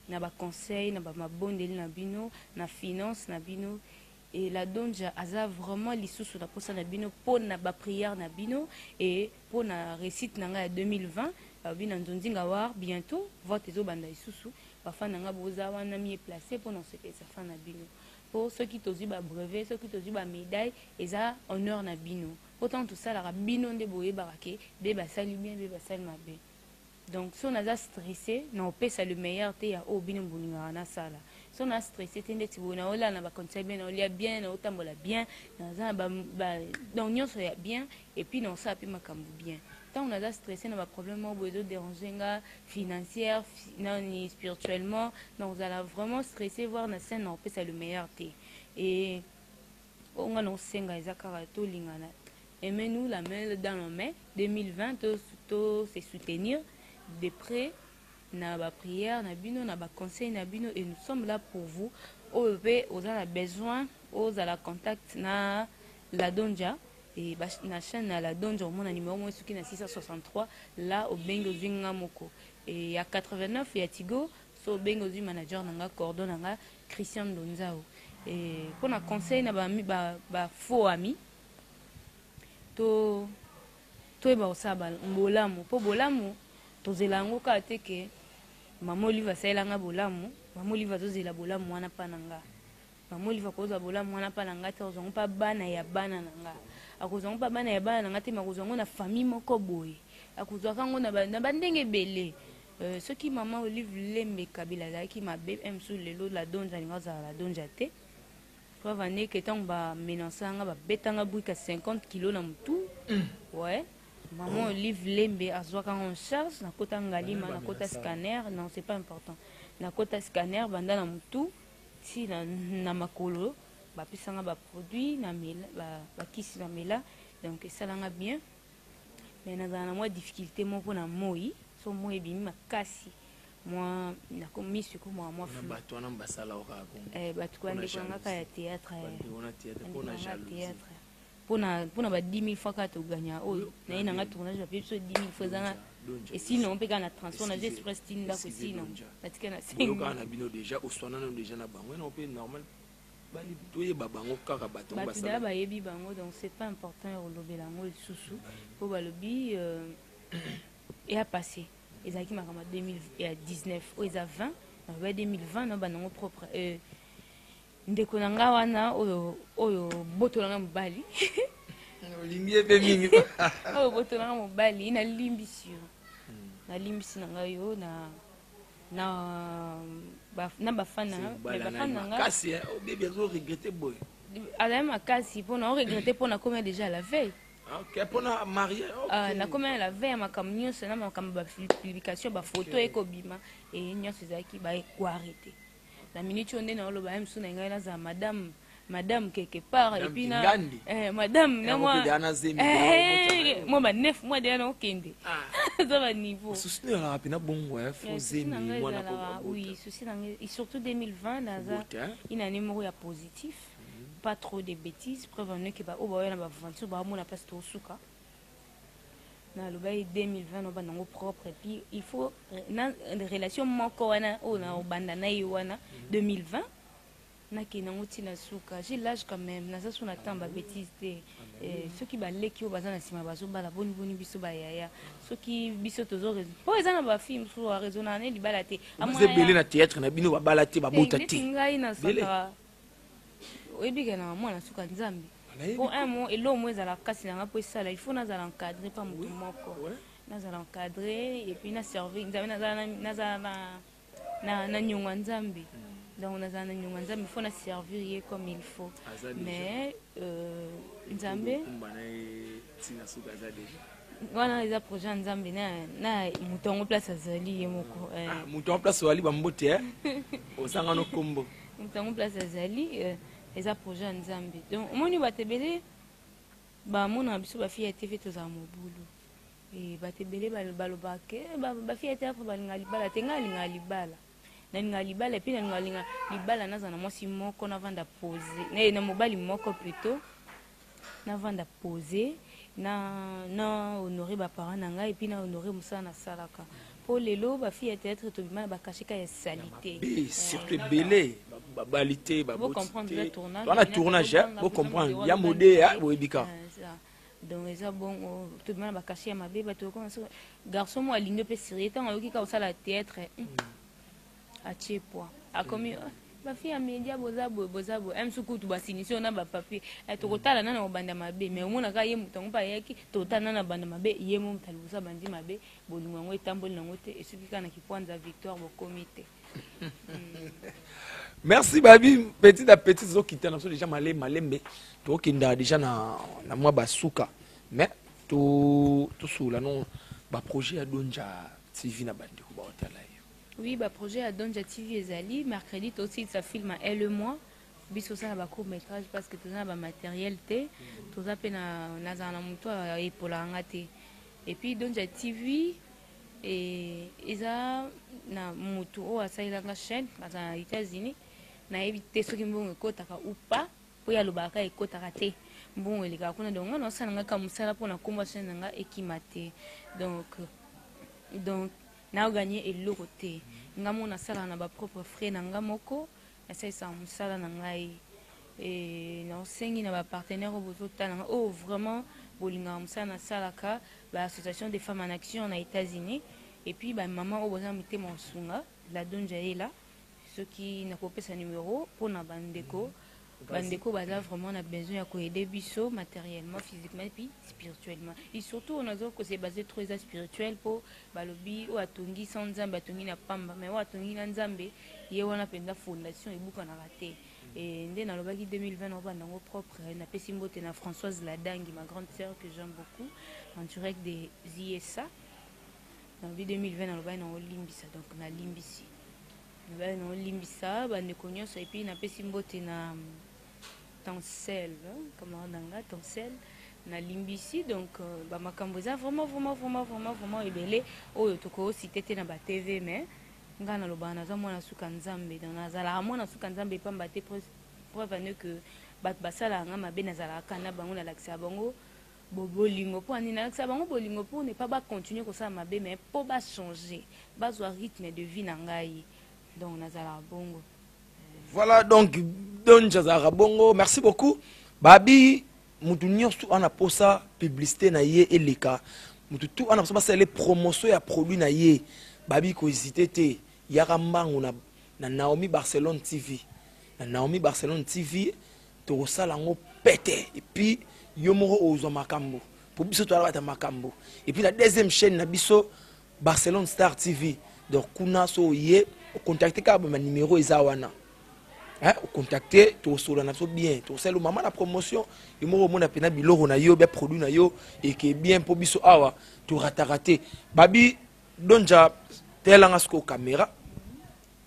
na ba conseil na ba mabondeli na bino na finance na bino. Et la donja aza vraiment lisusu na posa na bino pour na ba prière na bino et pour na récite nanga 2020 bina nzonzinga war bientôt vote ezo banda lisusu ba fa nanga boza wana mi placé pour na se pesa fa na bino pour ceux qui tozi ba brevet ceux qui tozi ba médaille eza honneur na bino autant tout ça la bino nde boye barake be ba sali bien be ba sali mabe donc si on a stressé non pesa le meilleur te ya o bino bolinga na sala. Si on a stressé, on a conseil bien, on lia bien, on tambola bien, donc on soit bien, et puis on s'appuie ma cambo bien. Tant on a stressé, on a problème, on a déranger financière, spirituellement, donc on a vraiment stressé, voir la scène, on peut ça le meilleur thé. Et on a nos senga, les akarato, lingana. Et mais nous, la main dans nos mains, 2020, c'est soutenir de près. Na ba prière na bino na ba conseil na bino et nous sommes là pour vous aux a besoin aux a la contact na la donja et na chaîne na la donja au mona numéro moi qui na 663 là au bengo zinga moko et à 89 ya Tigo so bengo zi manager nanga coordonne nanga Christian Donzao et pour na conseil na ba faux ami to ba osaba mbolamu po bolamu to zelango ka teke Maman Oliva sailanga bolamu, maman Oliva zozela bolamu wana pananga. Maman Oliva koza bolamu wana pananga te ozongo pa bana ya bana nanga. Akozongo pa bana ya bana nanga te makozongo na famille moko boye. Akozwa kango na bandenge belé. Ce qui maman Olive Lembe Kabila qui m'a BM sous le lot la donja la donja te. Preuve année que tant ba menaçanga ba betanga bouika 50 kilos na mutu. Ouais. Maman Olive Lembe azwaka en charge na kota ngalima na kota scanner, non c'est pas important. Na kota scanner banda na mutu si na makolo ba pisanga ba produit na mela ba kisi na mela donc ça langa bien. Mais na moi difficulté mon pour na moi so moi ebimi makasi moi na komi sur moi flou bato na basala oka ko bato kwa ndekanga ka ya théâtre pona jalousie pona ba 10 000 fois ka to gagna o na ina nga tournage ba piso 10 000 fois zanga et sinon on peut gagner transfert na express tinda ko sinon batika na 5 000 ka na bino déjà au sona na déjà na bango na on peut normal bali toye babango kaka bato basala ba yebi bango donc c'est pas important rolobela ngo lisusu po balobi et a passé les acquis ma 2019 ou ils a 20 en 2020 non banango propre ndeko nanga wana oyo botolanga mobali olingi pe mingi oyo botolanga mobali na limbisio na limbisi nanga yo na bafana nga kasi au bébé zo regretter boy ala makasi pona regretter pona combien déjà la veille. Ok, pour la mariée. Na comme la veille ma camion c'est na comme publication ba photo ekobima et nyo sezaki ba ko arrêter. La minute on est dans le baim sous na ngai za madame quelque part et puis na madame na moi moi ba 9 mois déjà na okende. Ça va niveau. Souci na rapina bon ouais, faut zemi moi na ko. Oui, souci na et surtout 2020 na za une année numéro ya positif. Pas trop de bêtises preuve en est que ba o ba na ba aventure ba mo na place to suka na le bail 2020 no ba nango propre et puis il faut na relation moko wana o na banda na wana 2020 na ki nango tina suka j'ai l'âge quand même na ça sona tamba bêtises te ceux qui ba leki o bazana sima bazo bala boni biso ba yaya ceux qui biso tozo raison po ezana ba film so raisonner ne libala te amona belé na théâtre na bino ba bala te ba bota te ngai na saka oyebi na mwana suka nzambe pour un mot et l'homme ezala kasi na po sala il faut nazala encadré par mutu moko nazala encadré et puis na servir nzambe nazala na nyonga nzambe donc nazala na nyonga nzambe il faut na servir ye comme il faut mais nzambe wana eza projet nzambe na mutongo place azali ye moko mutongo place wali bambote osanga no kombo mutongo place azali eza projet nzambe donc omoni batebele bamona biso bafille ya tv tozala mobulu e batebele balobake bafille ya tv balinga libala te nga alinga libala nalinga libala epuis nalinga libala naza na mwasi moko navanda pose na mobali moko plutôt navanda pose na honore baparent na ngai epuis na honore mosala nasalaka po lelo bafille ya théâtre tobima bakashika ya salite surtout belé babalité baboti on tournage vous comprendre ya modé boyebika donc eza bon tobima bakashi ya mabe bato comme ça garçon mo alingi pe sérieux tant ayoki ka osala théâtre atie poids akomi bafille ya média bozabo msukutu basinisi ona bapapier tokotala nana obanda mabe mais omonaka ye moto yango mpa ayaki totala nana banda mabe ye mo moto alibusa bandi mabe bolingo yango etamboli nango te esoki kaka na kipwanza victoire bokomi te. Merci babi petit à petit zokita na so déjà malembe tokinda déjà na mwa basuka mais to sula non ba projet ya donja TV na bandi ko ba hotela. Oui, bah projet à Donja TV ezali mercredi aussi ça filme elle moi biso ça ba court métrage parce que tout ça ba matériel té tout ça pena nazana muto et pour la ngate et puis Donja TV et eza na muto o asaila nga chaîne aux États-Unis na éviter ce qui mbongo kotaka ou pas pour ya lobaka ekotaka te mbongo elika kuna donc on ça nga kamusala pour na komba chaîne nga ekimate donc na gagné eloko te ngamo na sala na ba propre frais na ngamoko esa musala na ngai et na sengi na ba partenaire bozota na vraiment bolinga musala na salaka ba association des femmes en action na États-Unis et puis ba maman oboza mité monsunga la donja ela ce qui na kopesa numéro pour na bandeko bandeko baza vraiment na besoin ya koaider biso matériellement, physiquement et puis spirituellement. Et surtout on a besoin que c'est basé trop ça spirituel pour balobi o atongi sans nzambe atongi na pamba mais o atongi na nzambe ye wana penda fondation ebuka na raté. Et nde na lobaki 2020 on va nango propre na pesi mbote na Françoise Ladangi, ma grande sœur que j'aime beaucoup, en direct des ISA. Dans 2020 na lobaki na olimbisa donc na limbisi. Na olimbisa bandeko nyonso et puis na pesi mbote na Tancel, camarade nanga Tancel na limbisi donc ba makambo za vraiment ebele oyo toko cité te na ba TV mais nga na loba na za mwana suka nzambe dans nazala mwana suka nzambe pamba te preuve que bat basala nga mabe nazala kana bango na lakisa bango bolingo po ani na lakisa bango bolingo po ne pas ba continuer ko ça mabe mais po ba changer ba zo rythme de vie na ngai donc nazala bongo. Voilà, donc, Don Jazara Bongo, merci beaucoup. Babi, mutu nyonso ana posa publicité na ye eleka. Mutu tout ana posa les promotions ya produit na ye. Babi ko hésiter te. Yaka mbango na Naomi Barcelone TV. Na Naomi Barcelone TV, to sala ngo pété et puis yo moko ozo makambo. Pour biso to ala makambo. Et puis la deuxième chaîne na biso Barcelone Star TV. Donc kuna so ye contacter ka ba numéro ezawana. Hein, contacter to solo na so bien to selo maman la promotion et mo mona pena biloko na yo be produit na yo et que bien pour biso awa to raté babi donja telanga sko caméra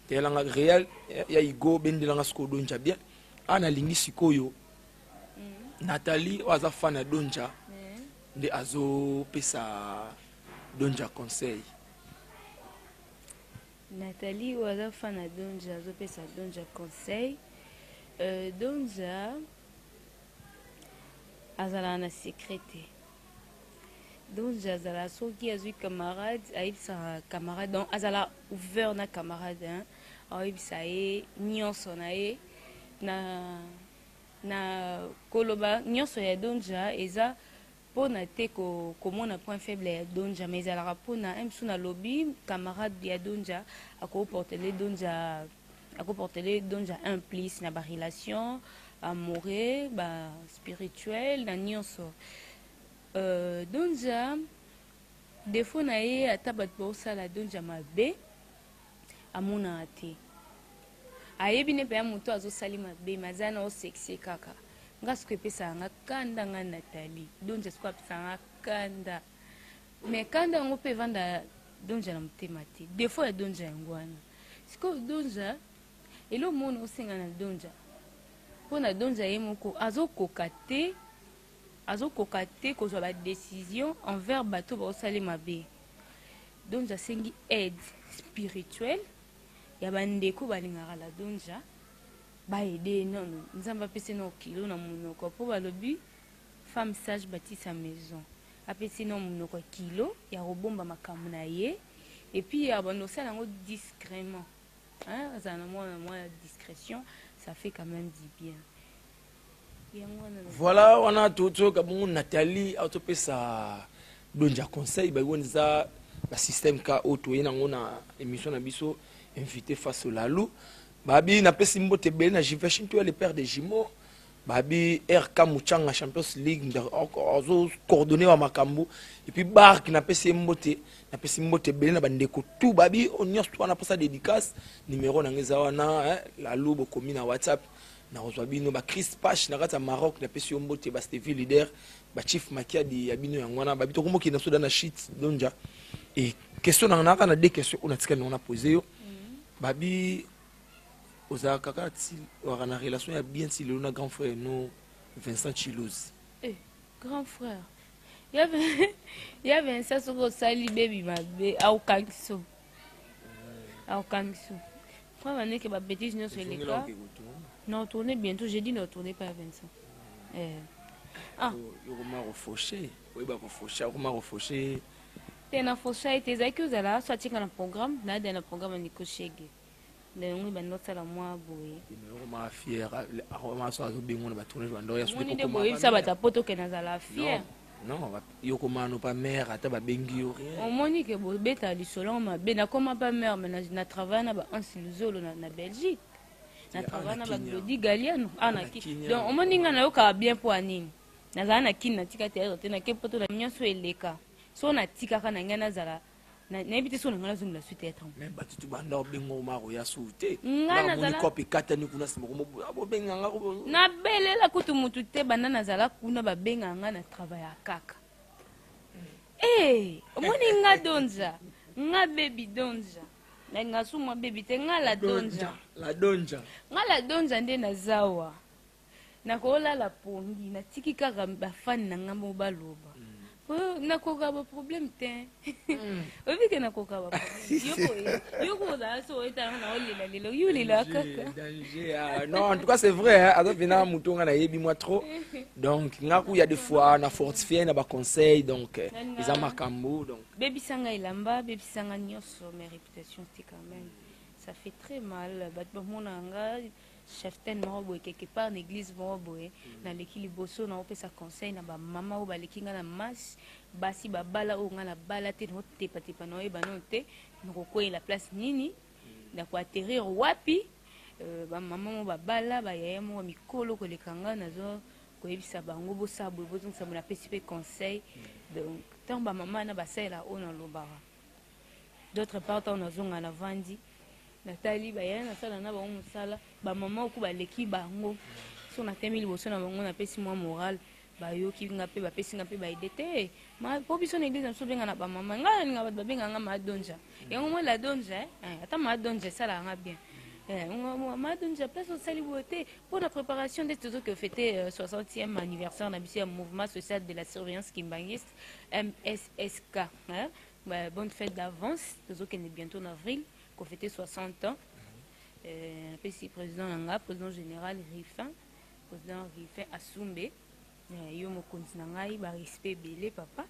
telanga réel ya igo bendelanga sko donja bien ana lingi sikoyo Nathalie waza fana donja de azo pesa donja conseil. Nathalie waza fana donja zo pesa donja conseil donja azala na secrété donja azala soki azui camarade aibisa camarade donc azala ouvert na camarade hein aibisa ye nyonso na ye na koloba nyonso ya donja eza pona te komona point faible ya donja mais ezalaka mpona msu na lobi camarade ya donja akoportele donja un plus na barelation amoureux baspirituel na nyonso donja defo na ye ata bato baosala donja mabe amonaka te ayebi ne mpe ya moto azosali mabe maza na osexe kaka nga siko epesaka nga kanda nga Nathalie donja siko apesaka nga kanda mais kanda yango mpe evanda donja na motema te defo ya donja yango wana sikoyo donja elo mona osenga na donja mpo na donja ye moko azokoka te kozwa badécision envers bato baosali mabe donja asengi aide spirituelle ya bandeko balingaka la donja baede nono nzambe apesi na kilo na monoko mpo balobi femme sage bâtit sa maison apesi na monoko kilo ya kobomba makambo na ye et puis ya bando osala yango discrètement azala na mwa discrétion ça fait quand même du bien. Voilà, on a tout comme Nathalie autopesa donja conseil ba wonza ba système ka auto yena ngona émission na biso invité face au lalou babi na pesi mbote bele na Jiveshin tu le père des jumeaux babi RK Muchanga Champions League ozo coordonner wa makambo et puis bark na pesi mbote bele na bandeko tout babi onyos to na posa dédicace numéro na ngeza wana lalou bokomi na WhatsApp na rozwabino ba Chris Pache na kata Maroc na pesi mbote ba Stevie leader ba Chief Makiadi ya bino yangwana babi to komoki na soda na shit donja et question na na deux questions on a tika na poser yo babi oza kaka ti waka na relation ya bien ti le na grand frère no Vincent Chilozi grand frère ya Vincent soko sali baby mabe au kangiso frère va que ba bêtise non sur les cas non tourner bientôt j'ai dit ne tourner pas à Vincent yokoma refauché oyeba refauché okoma refauché tena fauché tes accusés là soit tika na programme na dans le programme Nico Chege ndenge banotala mwa boye yokoma fier akoma so azobengo na batourner bando ya sudi ko boye ça bata poto ke nazala fier non yokoma no pas mère ata ba bengi yo rien on moni ke bo beta lisolo ma be na koma pas mère mais na travail na ba ansiluzolo na Belgique na travail na baglodi galiano ana ki donc omoninga na yoka bien pour anini nazala na kini na tika théâtre te na ke poto na nyonso eleka so na tika kana ngana zala na ebite so ngana zungu la suite être mais batutu banda obengo maro ya sute ngana zala kopi katani kuna sima ko abo benga ngako na belela kutu mutu te banda nazala kuna babenga ngana travail ya kaka omoni nga donza nga baby donza na nga suma baby te nga la donza nga la donza nde nazawa nakola la pongi natiki kaka bafani na nga mo baloba nakoka baproblème te obike nakoka baproblème yoko ozala so oyetana na olela lelo yolela kaka non en tout cas c'est vrai aza mpena motu nga nayebi moi trop donc ngaku ya des fois na fortifié na baconseil donc eza makambo donc bebisanga elamba bebisanga nyonso mes réputations te quand même ça fait très mal bato bamona nga cheftaine moko boye quelque part na église moko boye naleki liboso na opesa conseil na bamama oyo baleki nga na masi basi babala oyo nga na bala te naotepatepa na oyeba no te nakokweyela place nini nakoaterrir wapi bamama mo babala bayaya moko mikolo koleka nga nazo koyebisa bango bosala boye bozongisa mo napesi mpe conseil donc ntango bamama na basalela oyo nalobaka d'autre part ntango nazonga na vandi natali bayaya nasala na bango mosala bamama oku baleki bango so natemi liboso na bango napesi mwa moral bayoki nga mpe bapesi nga mpe baide te po biso na eglise nabiso benga na bamama nga nalinga bato babenga nga madonja yango mwa la donja ata madonja esalaka nga bien madonja place osali boye te mpo na préparation nde tozoki ofete 60e anniversaire na biso ya mouvement social de la surveillance kimbangiste MSSK bonne fête d'avance tozokende bientôt en avril qu'on fêtait 60 ans. Le président Nanga, président général Rifin, président Rifin Assoumbe, yo mo kontinangai ba respect belé papa.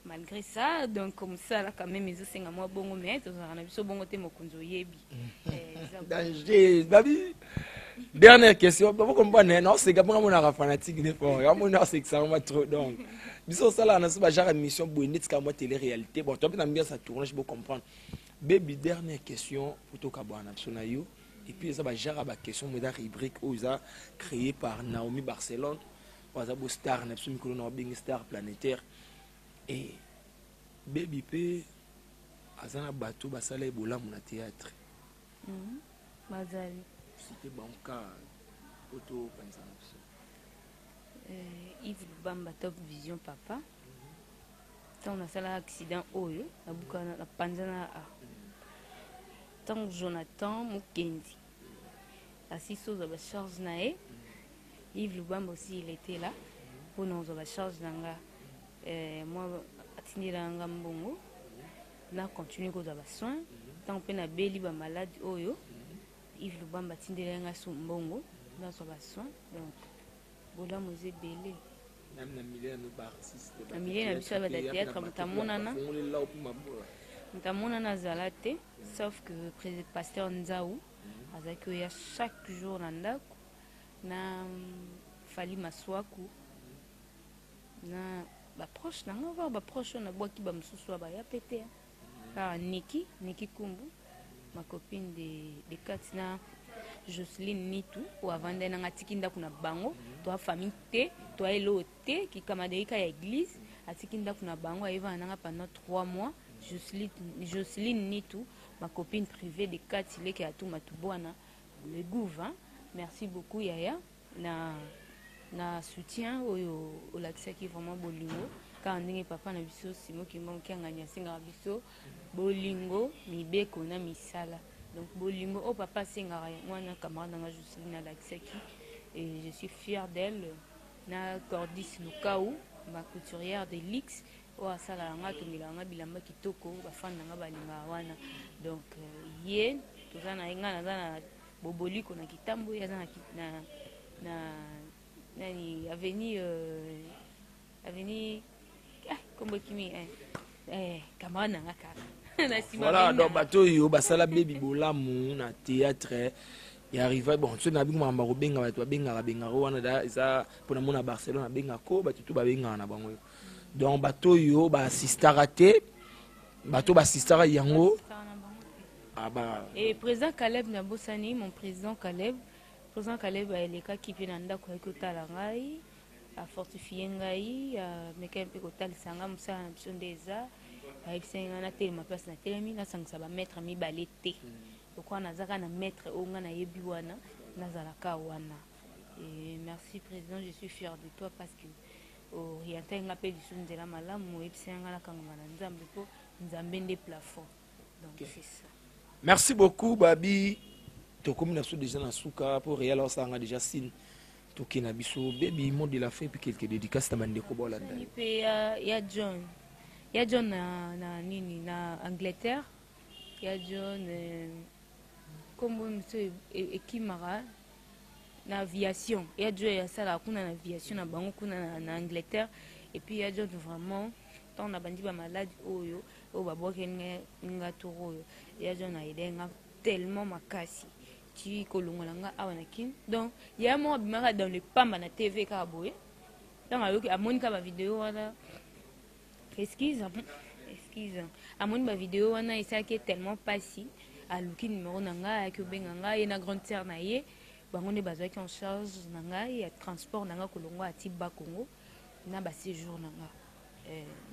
Malgré ça, donc comme ça là quand même ils ont moi bongo mais on a biso bongo te mo konzo yebi. Danger, babi. Dernière question, vous comprenez non, c'est que moi on fanatique des fois. Ya mon c'est que ça m'a trop donc. Biso ça là on a ce genre émission bonite comme moi télé réalité. Bon, toi bien bien ça tourne, je peux comprendre. Baby, dernière question pour toi Kabana Sonayo. Et puis ça va gérer la question mais la rubrique où ça créé par Naomi Barcelone. Par exemple star n'a absolument qu'on a bien star planétaire et baby p azana bateau basala ebola mon théâtre. Mazali. C'était bon cas auto pensa. Yves Lubamba Top Vision papa. Tant on a ça l'accident oyo na bukana na panzana a. Tant Jonathan Mukendi. Assis sur la charge nae. Yves Lubamba aussi il était là pour nous la charge nanga. Moi atindira nga mbongo na continuer ko za soin. Tant pe na beli ba malade oyo. Yves Lubamba atindira nga so mbongo na so ba soin. Donc bola moze belé. Même na milieu no barsiste. Na milieu na biso ba théâtre mutamonana. Mutamonana zalate sauf que président pasteur Nzaou azakoya chaque jour na ndako na fali maswaku na ba proche na nga ba proche na boki ba msusu ba ya pété ah Niki Kumbu ma copine de Katina Jocelyne Nitu ou avant de na tiki ndako na bango to famille te to elo te ki kamadeika ya église atiki ndako na bango aiva nanga pendant 3 mois Jocelyne Nitu ma copine privée de Katile qui a tout matubwana le gouvernement merci beaucoup Yaya na soutien au l'accès qui vraiment bolingo quand ndenge papa na biso simo kimbo kianganya singa biso bolingo mibeko na misala donc bolingo au papa singa mwana camarade na Jocelyne na l'accès qui et je suis fière d'elle na Cordis Lukaou ma couturière de Lix o asala nga tumilanga bilamba kitoko bafanda nga balinga wana donc ye tozana nga na boboliko na kitambo ya na nani avenue kombo kimi camarade nga kaka na sima voilà donc bateau yo basala baby bolamu na théâtre et arrivé bon tu na bingwa mba robenga bato benga wana da za pona mona Barcelone benga ko bato tu benga na bango donc bateau yo ba assistar raté bateau ba assistar yango et président Caleb Nabosani mon président Caleb Président Kaleba elekaki mpe na ndako yaki kotala ngai afortifie ngai amekaki mpe kotalisa nga mosala na biso nde eza ayebisaki ngai natelema place na telemi nasangisa bamaître mibale te lokwa nazaka na maître oyo ngai nayebi wana nazalaka wana. Merci président, je suis fier de toi parce que orienté nga mpe biso nzela malamu oyebisaki ngai nakangama na nzambe mpo nzambe nde plafond. Donc c'est ça. Merci beaucoup Babi. Tokomi na so déjà na suka pour réel osanga déjà signe toki na biso baby mot de la fin puis quelques dédicaces ta bandeko bolanda. Il y a John. Il y a John na nini na Angleterre. Il y a John comme monsieur ekimara na aviation. Il y a John ya sala kuna na aviation na bango kuna na Angleterre et puis il y a John vraiment tant na bandi ba malade oyo o baboke nga toro yo. Il y a John na idenga tellement makasi. Qui kolongolanga awanakin donc il y a moi bimara dans le pamba na TV ka boye donc ayoki amoni ka ba vidéo wana excuse amoni ba vidéo wana esaki tellement passi aluki numéro nanga ya kobenga nga ye na grande sœur na ye bango ne bazaki en charge nanga ya transport nanga kolongo ati ba Congo na ba séjour nanga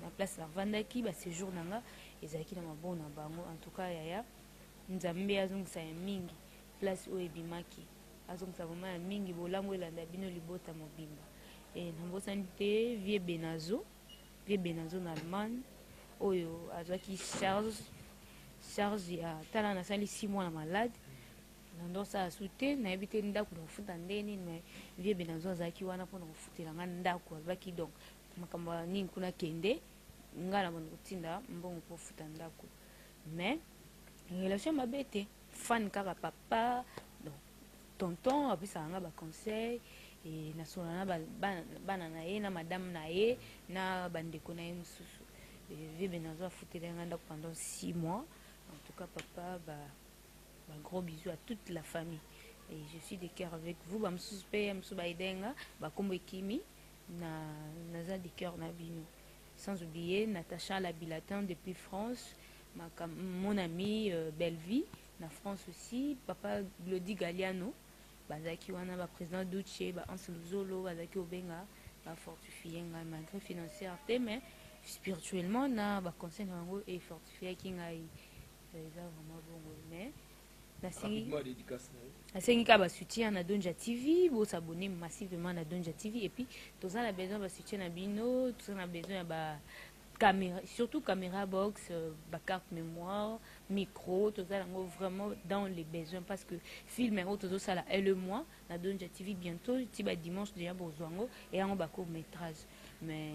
na place la vandaki ba séjour nanga ezaki na mabona bango en tout cas yaya nzambe azongisa ya mingi place où ebimaki azongisa vraiment ya mingi bolango elanda bino libota mobimba nambosani te vie benazo na Allemagne oyo azwaki charge ya tala nasali 6 mois na malade nandosa asute nayebi te ndako na kofuta ndeni mais vie benazo azalaki wana mpona kofutelanga ndako alobaki donc makambo ya nini kuna kende ngai na bandi kotinda mbongo mpo kofuta ndako mais relation mabe te fan kaka papa donc tonton apesaka nga baconseil nasola na bana na ye na madame na ye na bandeko na ye mosusu vibe nazo afutelanga ndako pendant 6 mois. En tout cas papa gros bisous à toute la famille et je suis de cœur avec vous bamsusu mpe mosusu baidenga bakombo ekimi naza de cœur na bino sans oublier Natacha Labilatin depuis France mon ami Bellevie na France aussi papa Glody Galliano bazaki wana ba président Duce ba Anseluzolo bazaki obenga ba fortifier nga malgré financière te mais spirituellement na ba conseil nango et fortifier ki ngai eza vraiment bongo mais nasengi ka ba soutien na Donja TV bo s'abonner massivement na Donja TV et puis tous on a besoin ba soutien na bino tous on a besoin ba caméra, surtout caméra box, carte mémoire, micro, tout ça vraiment dans les besoins parce que film tout ça là et le mois, na Donja TV bientôt, tiba dimanche déjà bozwango et on va court métrage mais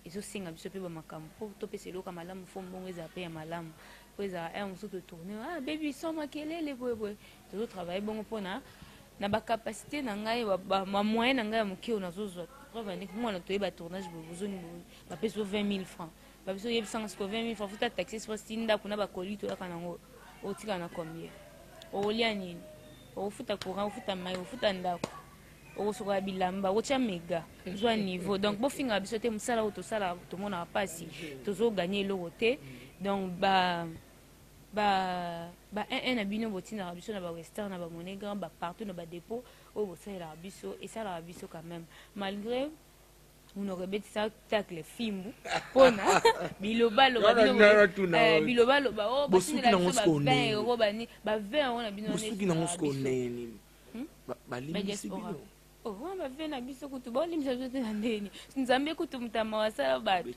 ils ont singa biso pe ba makampo to pe selo kama malamu fo mbongo ezape ya malamu po eza on se tourner baby soma kelele boy to travailler bongo pona na ba capacité na ngai ba moyen na ngai mokio na zozo preuve ni moi na toyeba tournage bozoni ba peso 20 000 francs ba biso yeb sans ko 20 000 francs futa taxi sur sinda kuna ba kolito la kanango otika na combien olia nini ofuta courant ofuta mai ofuta ndako osoka bilamba ocha mega zwa niveau donc bo finga biso te musala auto sala to mona pasi tozo gagner l'euro te donc un abino botina biso na ba western na ba monnaie grand ba partout na ba dépôt au bo sala biso et ça la biso quand même malgré on aurait bête ça tacle fimbu pona biloba oh bosuki na ngosko ne ba 20 on a bino bosuki na ngosko ne balimisi bino oh ba vena biso kutu bolimisa biso na ndeni nzambe kutu mutama wasala batu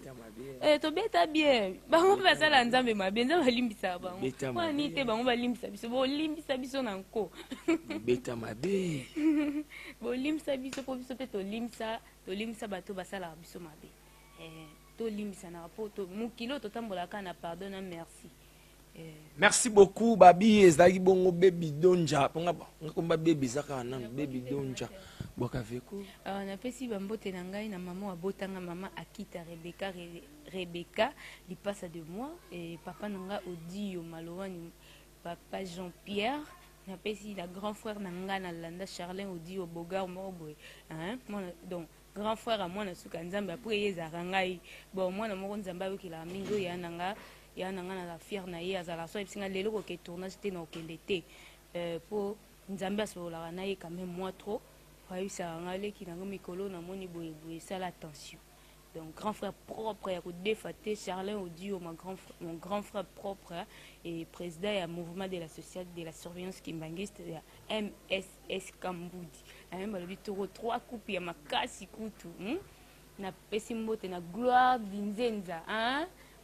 to beta bien bango basala nzambe mabe nzambe balimbisa bango kwani te bango balimbisa biso bolimbisa biso na nko beta mabe bolimbisa biso po biso pe tolimisa bato basala biso mabe tolimbisa na rapoto mukilo totambolaka na pardon na merci. Merci beaucoup babi ezali bongo baby donja ponga komba baby zaka na baby donja boka veko na pesi bambote na ngai na maman abotanga maman akita Rebecca li passa de moi et papa nanga Odio Malowani papa Jean-Pierre na pesi la grand frère na ngai na landa Charlin Odio Bogar Morboy donc grand frère à moi na suka nzambe après yezaka ngai bon moi na moko nzambe ayokela mingo ya nanga ya nanga na la fière na ye azala so episinga lelo ko ke tournage te na okende te po nzambe asololaka na ye quand même moi trop ayebisaka nga leki nango mikolo namoni boyeboye esala attention. Donc grand frère propre ya kodefa te Charlin Odio mon grand frère propre et président ya mouvement de la société de la surveillance kimbangiste ya MSS Kambudi na même balobi toko 3 coupe ya makasi kutu na pesi mbote na gloire d'inzenza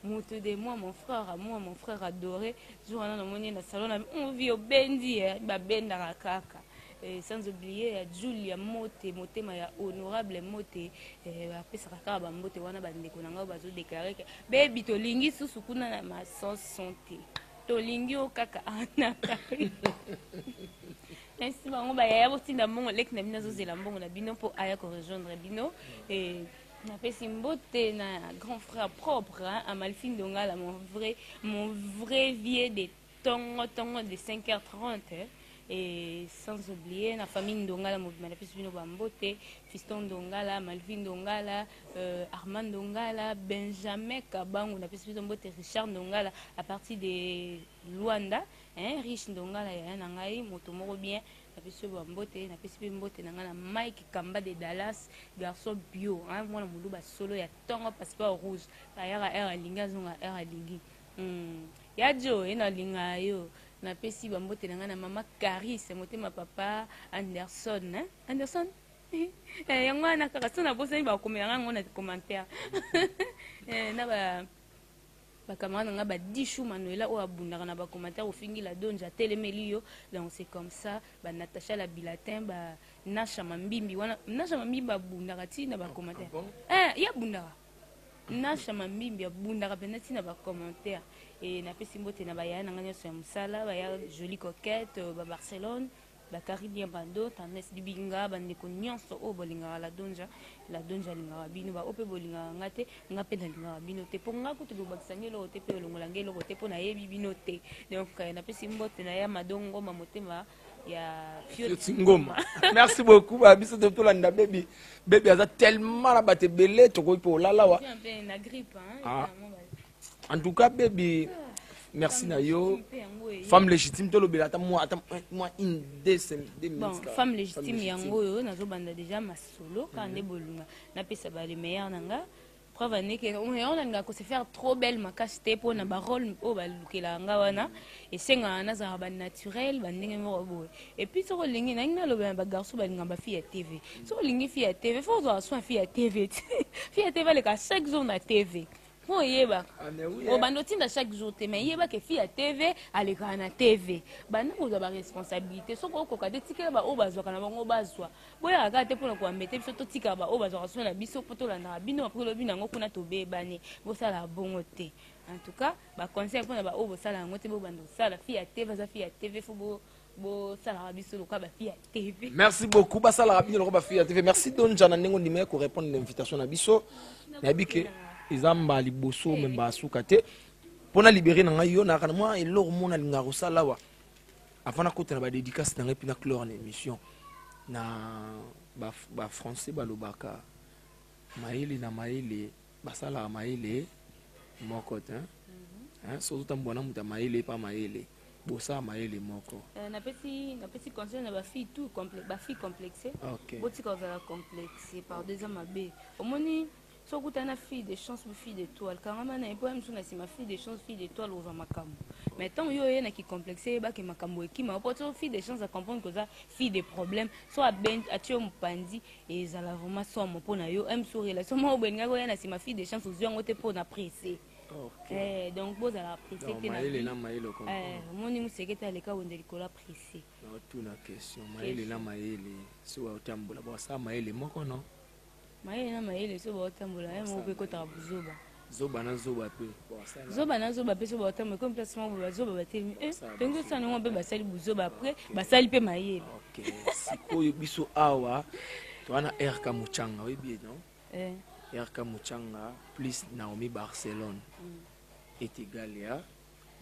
moto de moi mon frère adoré jour na moni na salon na on vit au bendi ba benda kaka. Sans oublier Julia motema ya honorable mote apesaka kaka bambote wana bandeko na ngai bazodéclare ke bebi tolingi susu kuna na mason santé tolingi o kaka anaka ainsi bango bayaya botinda mbongo leki na bino azozela mbongo na bino mpo aya korejoindre bino napesi mbote na grand frère propre à Malfine Dongala mon vrai vieux de tongo de 5h30 et sans oublier la famille Ndongala mouvement la pesi bino bambote Fiston Ndongala Malvin Ndongala Armand Ndongala Benjamin Kabangu na pesi bino mbote Richard Ndongala à partir de Luanda Rich Ndongala ya na ngai moto moko bien na pesi bambote na pesi mbote na ngana Mike Kamba de Dallas garçon bio mwana muluba solo ya tongo passeport rouge ayara era linga zonga era lingi ya jo ina linga yo na pesi bambote na ngana mama Caris motema papa Anderson Anderson yango na kaka sona bosa ba komela ngo na commentaire na ba camarade nga ba dishu Manuela o abundaka na ba commentaire au fingi la donja telemelio donc c'est comme ça ba Natacha la Bilatin ba Nasha Mambimbi wana Nasha Mambimbi abundaka ti na ba commentaire ya bundaka Nasha Mambimbi abundaka penati na ba commentaire et na pesi mbote na baya na nganya so ya musala baya jolie coquette ba Barcelone ba Caribbean bando Tendance Libinga bandeko nyonso o bolinga la donja linga bino ba ope bolinga ngate ngape na linga bino te po ngako to bakisangelo te pe longola ngelo te po na yebi bino te donc na pesi mbote na ya madongo mamotema ya Ngoma. Merci beaucoup biso de tout landa baby aza tellement la bate belé to ko po lalawa na grippe en tout cas baby merci na yo femme légitime to lobela ta moi une bon femme légitime yango yo nazo banda déjà masolo quand ne bolunga na pesa ba le meilleur nanga preuve ne que on a ko se faire trop belle makasi te po na ba rôle o ba lukela nga wana et senga na za ba naturel ba ndenge mo bo et puis so lingi na ngina lobe ba garçon ba linga ba fille à TV so lingi fille à TV faut avoir soin fille à TV fille à TV le ka chaque jour na TV pour yeba o banotinda chaque jour te mais yeba que fille à TV ale ka na TV bana ko ba responsabilité so ko ka detikela ba o bazwa kana bango bazwa boya ka te pona ko ambete biso to tika ba o bazwa so na biso poto la na bino après lobi nango kuna to bebani bo sala bongo te en tout cas ba conseil pona ba o bo sala ngote bo bando sala fille à TV za fille à TV fo bo sala biso lo ka ba fille à TV. Merci beaucoup ba sala rabino lo ba fille à TV. Merci Don Jana nengo ndime ko répondre l'invitation na biso na bike izamba liboso memba suka te pona libérer na yo na kana moi elor mona linga rosala wa avant na kota na ba dédicace na pina clore na émission na ba français ba lobaka maile na maile basala maile moko te so to mbona muta maile pa maile bosa maile moko na petit conseil na ba fille tout complexe ba fille complexée boti ko va complexée par des hommes abe omoni so kutana fille de chance ou fille d'étoile quand même na poème sur na si ma fille de chance fille d'étoile au makambo mais tant yo na ki complexé ba ke makambo ekima poto fille de chance à comprendre que ça fille des problèmes soit ben atio mpandi et ça la vraiment soit mon pona yo aime sur relation mo benga ko na si ma fille de chance aux yeux ngote pour na presser donc boza la presser te na maile moni museketa le ka wonde likola presser tout na question maile na maile so otambola bo sa maile moko non maile na maile so ba otambola mo pe ko ta buzoba zoba na zoba pe so ba otambola comme placement ba zoba ba temi donc ça no be ba sali buzoba après ba sali pe maile sikoyo biso awa to ana RK Muchanga oui bien non RK Muchanga plus Naomi Barcelone est égal à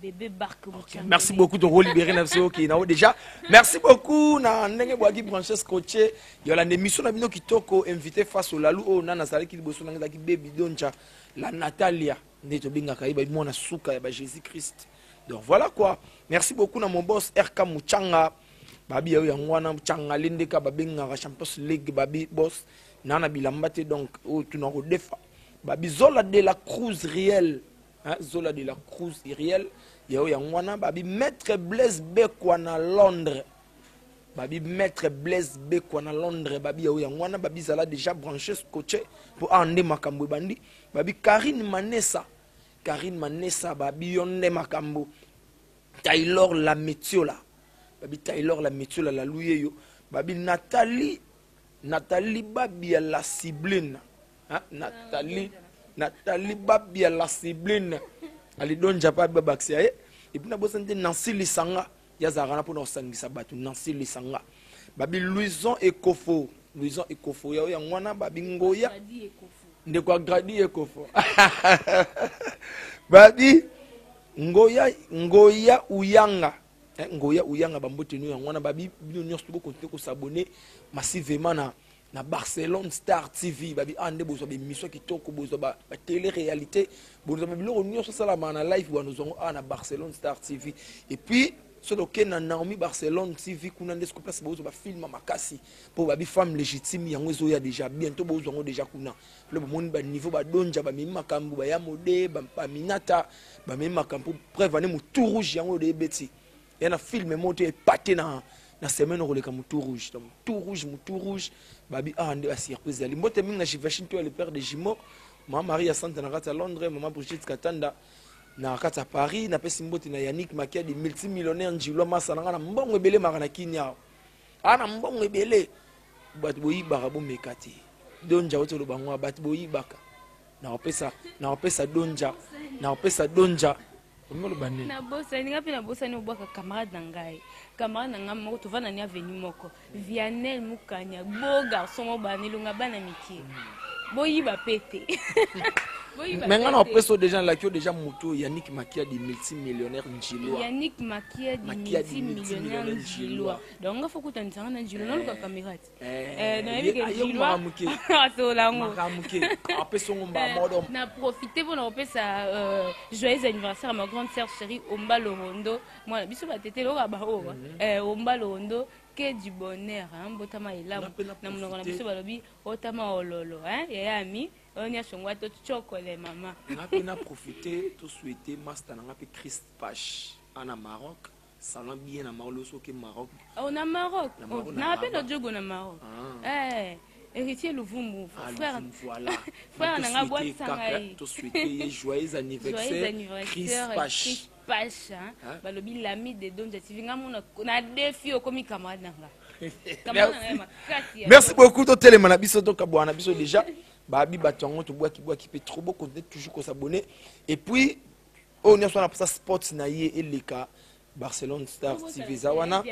bébé Barque Muchanga. Merci beaucoup de relibérer Nafso qui na déjà. Merci beaucoup na ndenge boagi branché scotché. Il y a la émission na bino kitoko invité face au lalou o nana sala ki liboso na ki baby doncha la Natalia ndeto binga kaiba mona suka ya Jésus Christ. Donc voilà quoi. Merci beaucoup na mon boss RK Muchanga. babi ya ngwana changalinde ka babi ngara Champions League babi boss nana bilamba te donc o tunako defa babi Zola de la Cruz réel hein Zola de la Cruz réel ya ngwana babi Maître Blaise Bekwa na Londres babi Maître Blaise Bekwa na Londres babi ya ngwana babi zala déjà branché scotché pour ande makambo bandi babi Karine Manessa babi yonde makambo Taylor la Metiola babi Taylor la Metiola la louye yo babi Nathalie babi ya la Cibline hein Nathalie babi ya la Cibline ali donja pa babaksia et puis na bosante Nancy Lisanga ya zarana pour sangisa batu Nancy Lisanga babi Louison Ekofo ya ngwana babi Ngoya ndeko gradi Ekofo babi Ngoya Uyanga bambote nous ngwana babi bino nyonso to continuer ko s'abonner massivement na Barcelone Star TV babi ande bozo ba émission kitoko bozo ba télé réalité bozo ba biloko nyonso sala na live wa nous na Barcelone Star TV et puis ce que na Naomi Barcelone TV kuna ndesko place bozo ba film makasi pour babi femme légitime yango zo ya déjà bientôt bozo ngo déjà kuna le monde ba niveau ba donja ba mimi makambu ba ya mode ba minata ba mimi makambu prévenir mu tout rouge yango de beti yana film monté épaté na semaine roleka mu tout rouge babi ande ba surprise ali mbote minga jivashin to le père de Jimo maman Marie Santa na kata Londres maman Brigitte Katanda na kata Paris na pesi mbote na Yannick Makia de multimillionnaire njilo masa na mbongo ebele makana kinya ana mbongo ebele bat boyi barabo mekati donja otolo bangwa bat boyi baka na opesa donja na bosa ninga pe na bosa ni obwaka camarade na ngai moko tovana ni avenue moko Vianel Mukanya beau garçon mo banilunga bana miki boyiba pete maintenant après ça déjà là qui déjà moto Yannick Makia di multimillionnaire njilo Yannick Makia di multimillionnaire njilo donc faut que tu entends na njilo non ka camarade dans les njilo ato lango après son mba modo na profiter pour na pesa joyeux anniversaire à ma grande sœur chérie Omba Lorondo moi biso ba tete lo ba o Omba Lorondo que du bonheur hein botama elamu na mnongo na biso balobi otama ololo hein ya ami on y a son wato chocolat maman na profiter tout souhaiter master na pe Christ Pache en Maroc salon bien na Maroc soki Maroc on a Maroc na pe do jogo na Maroc héritier Louvumbu frère voilà frère na nga boîte sangai tout souhaiter joyeux anniversaire Christ Pache balobi l'ami de Donja TV na défi okomi camarade nanga merci beaucoup to télé na biso to kabwana biso déjà babi batongo to boaki pe trop beau content toujours ko s'abonner et puis on y a soit na sport na ye eleka Barcelone Star TV zawana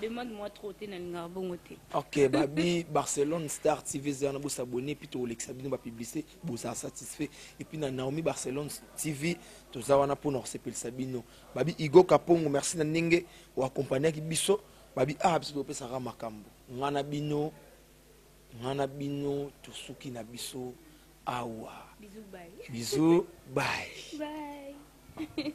demande-moi trop te na ngabongo te OK babi Barcelone Star TV zawana bo s'abonner puis to lexa bino ba publicité bo ça satisfait et puis na Naomi Barcelone TV to zawana pour nous sepel sabino babi Igo Kapongo merci na ninge o accompagner ki biso babi biso to pesa ra makambo ngana bino to suki na biso awa bisous bye bye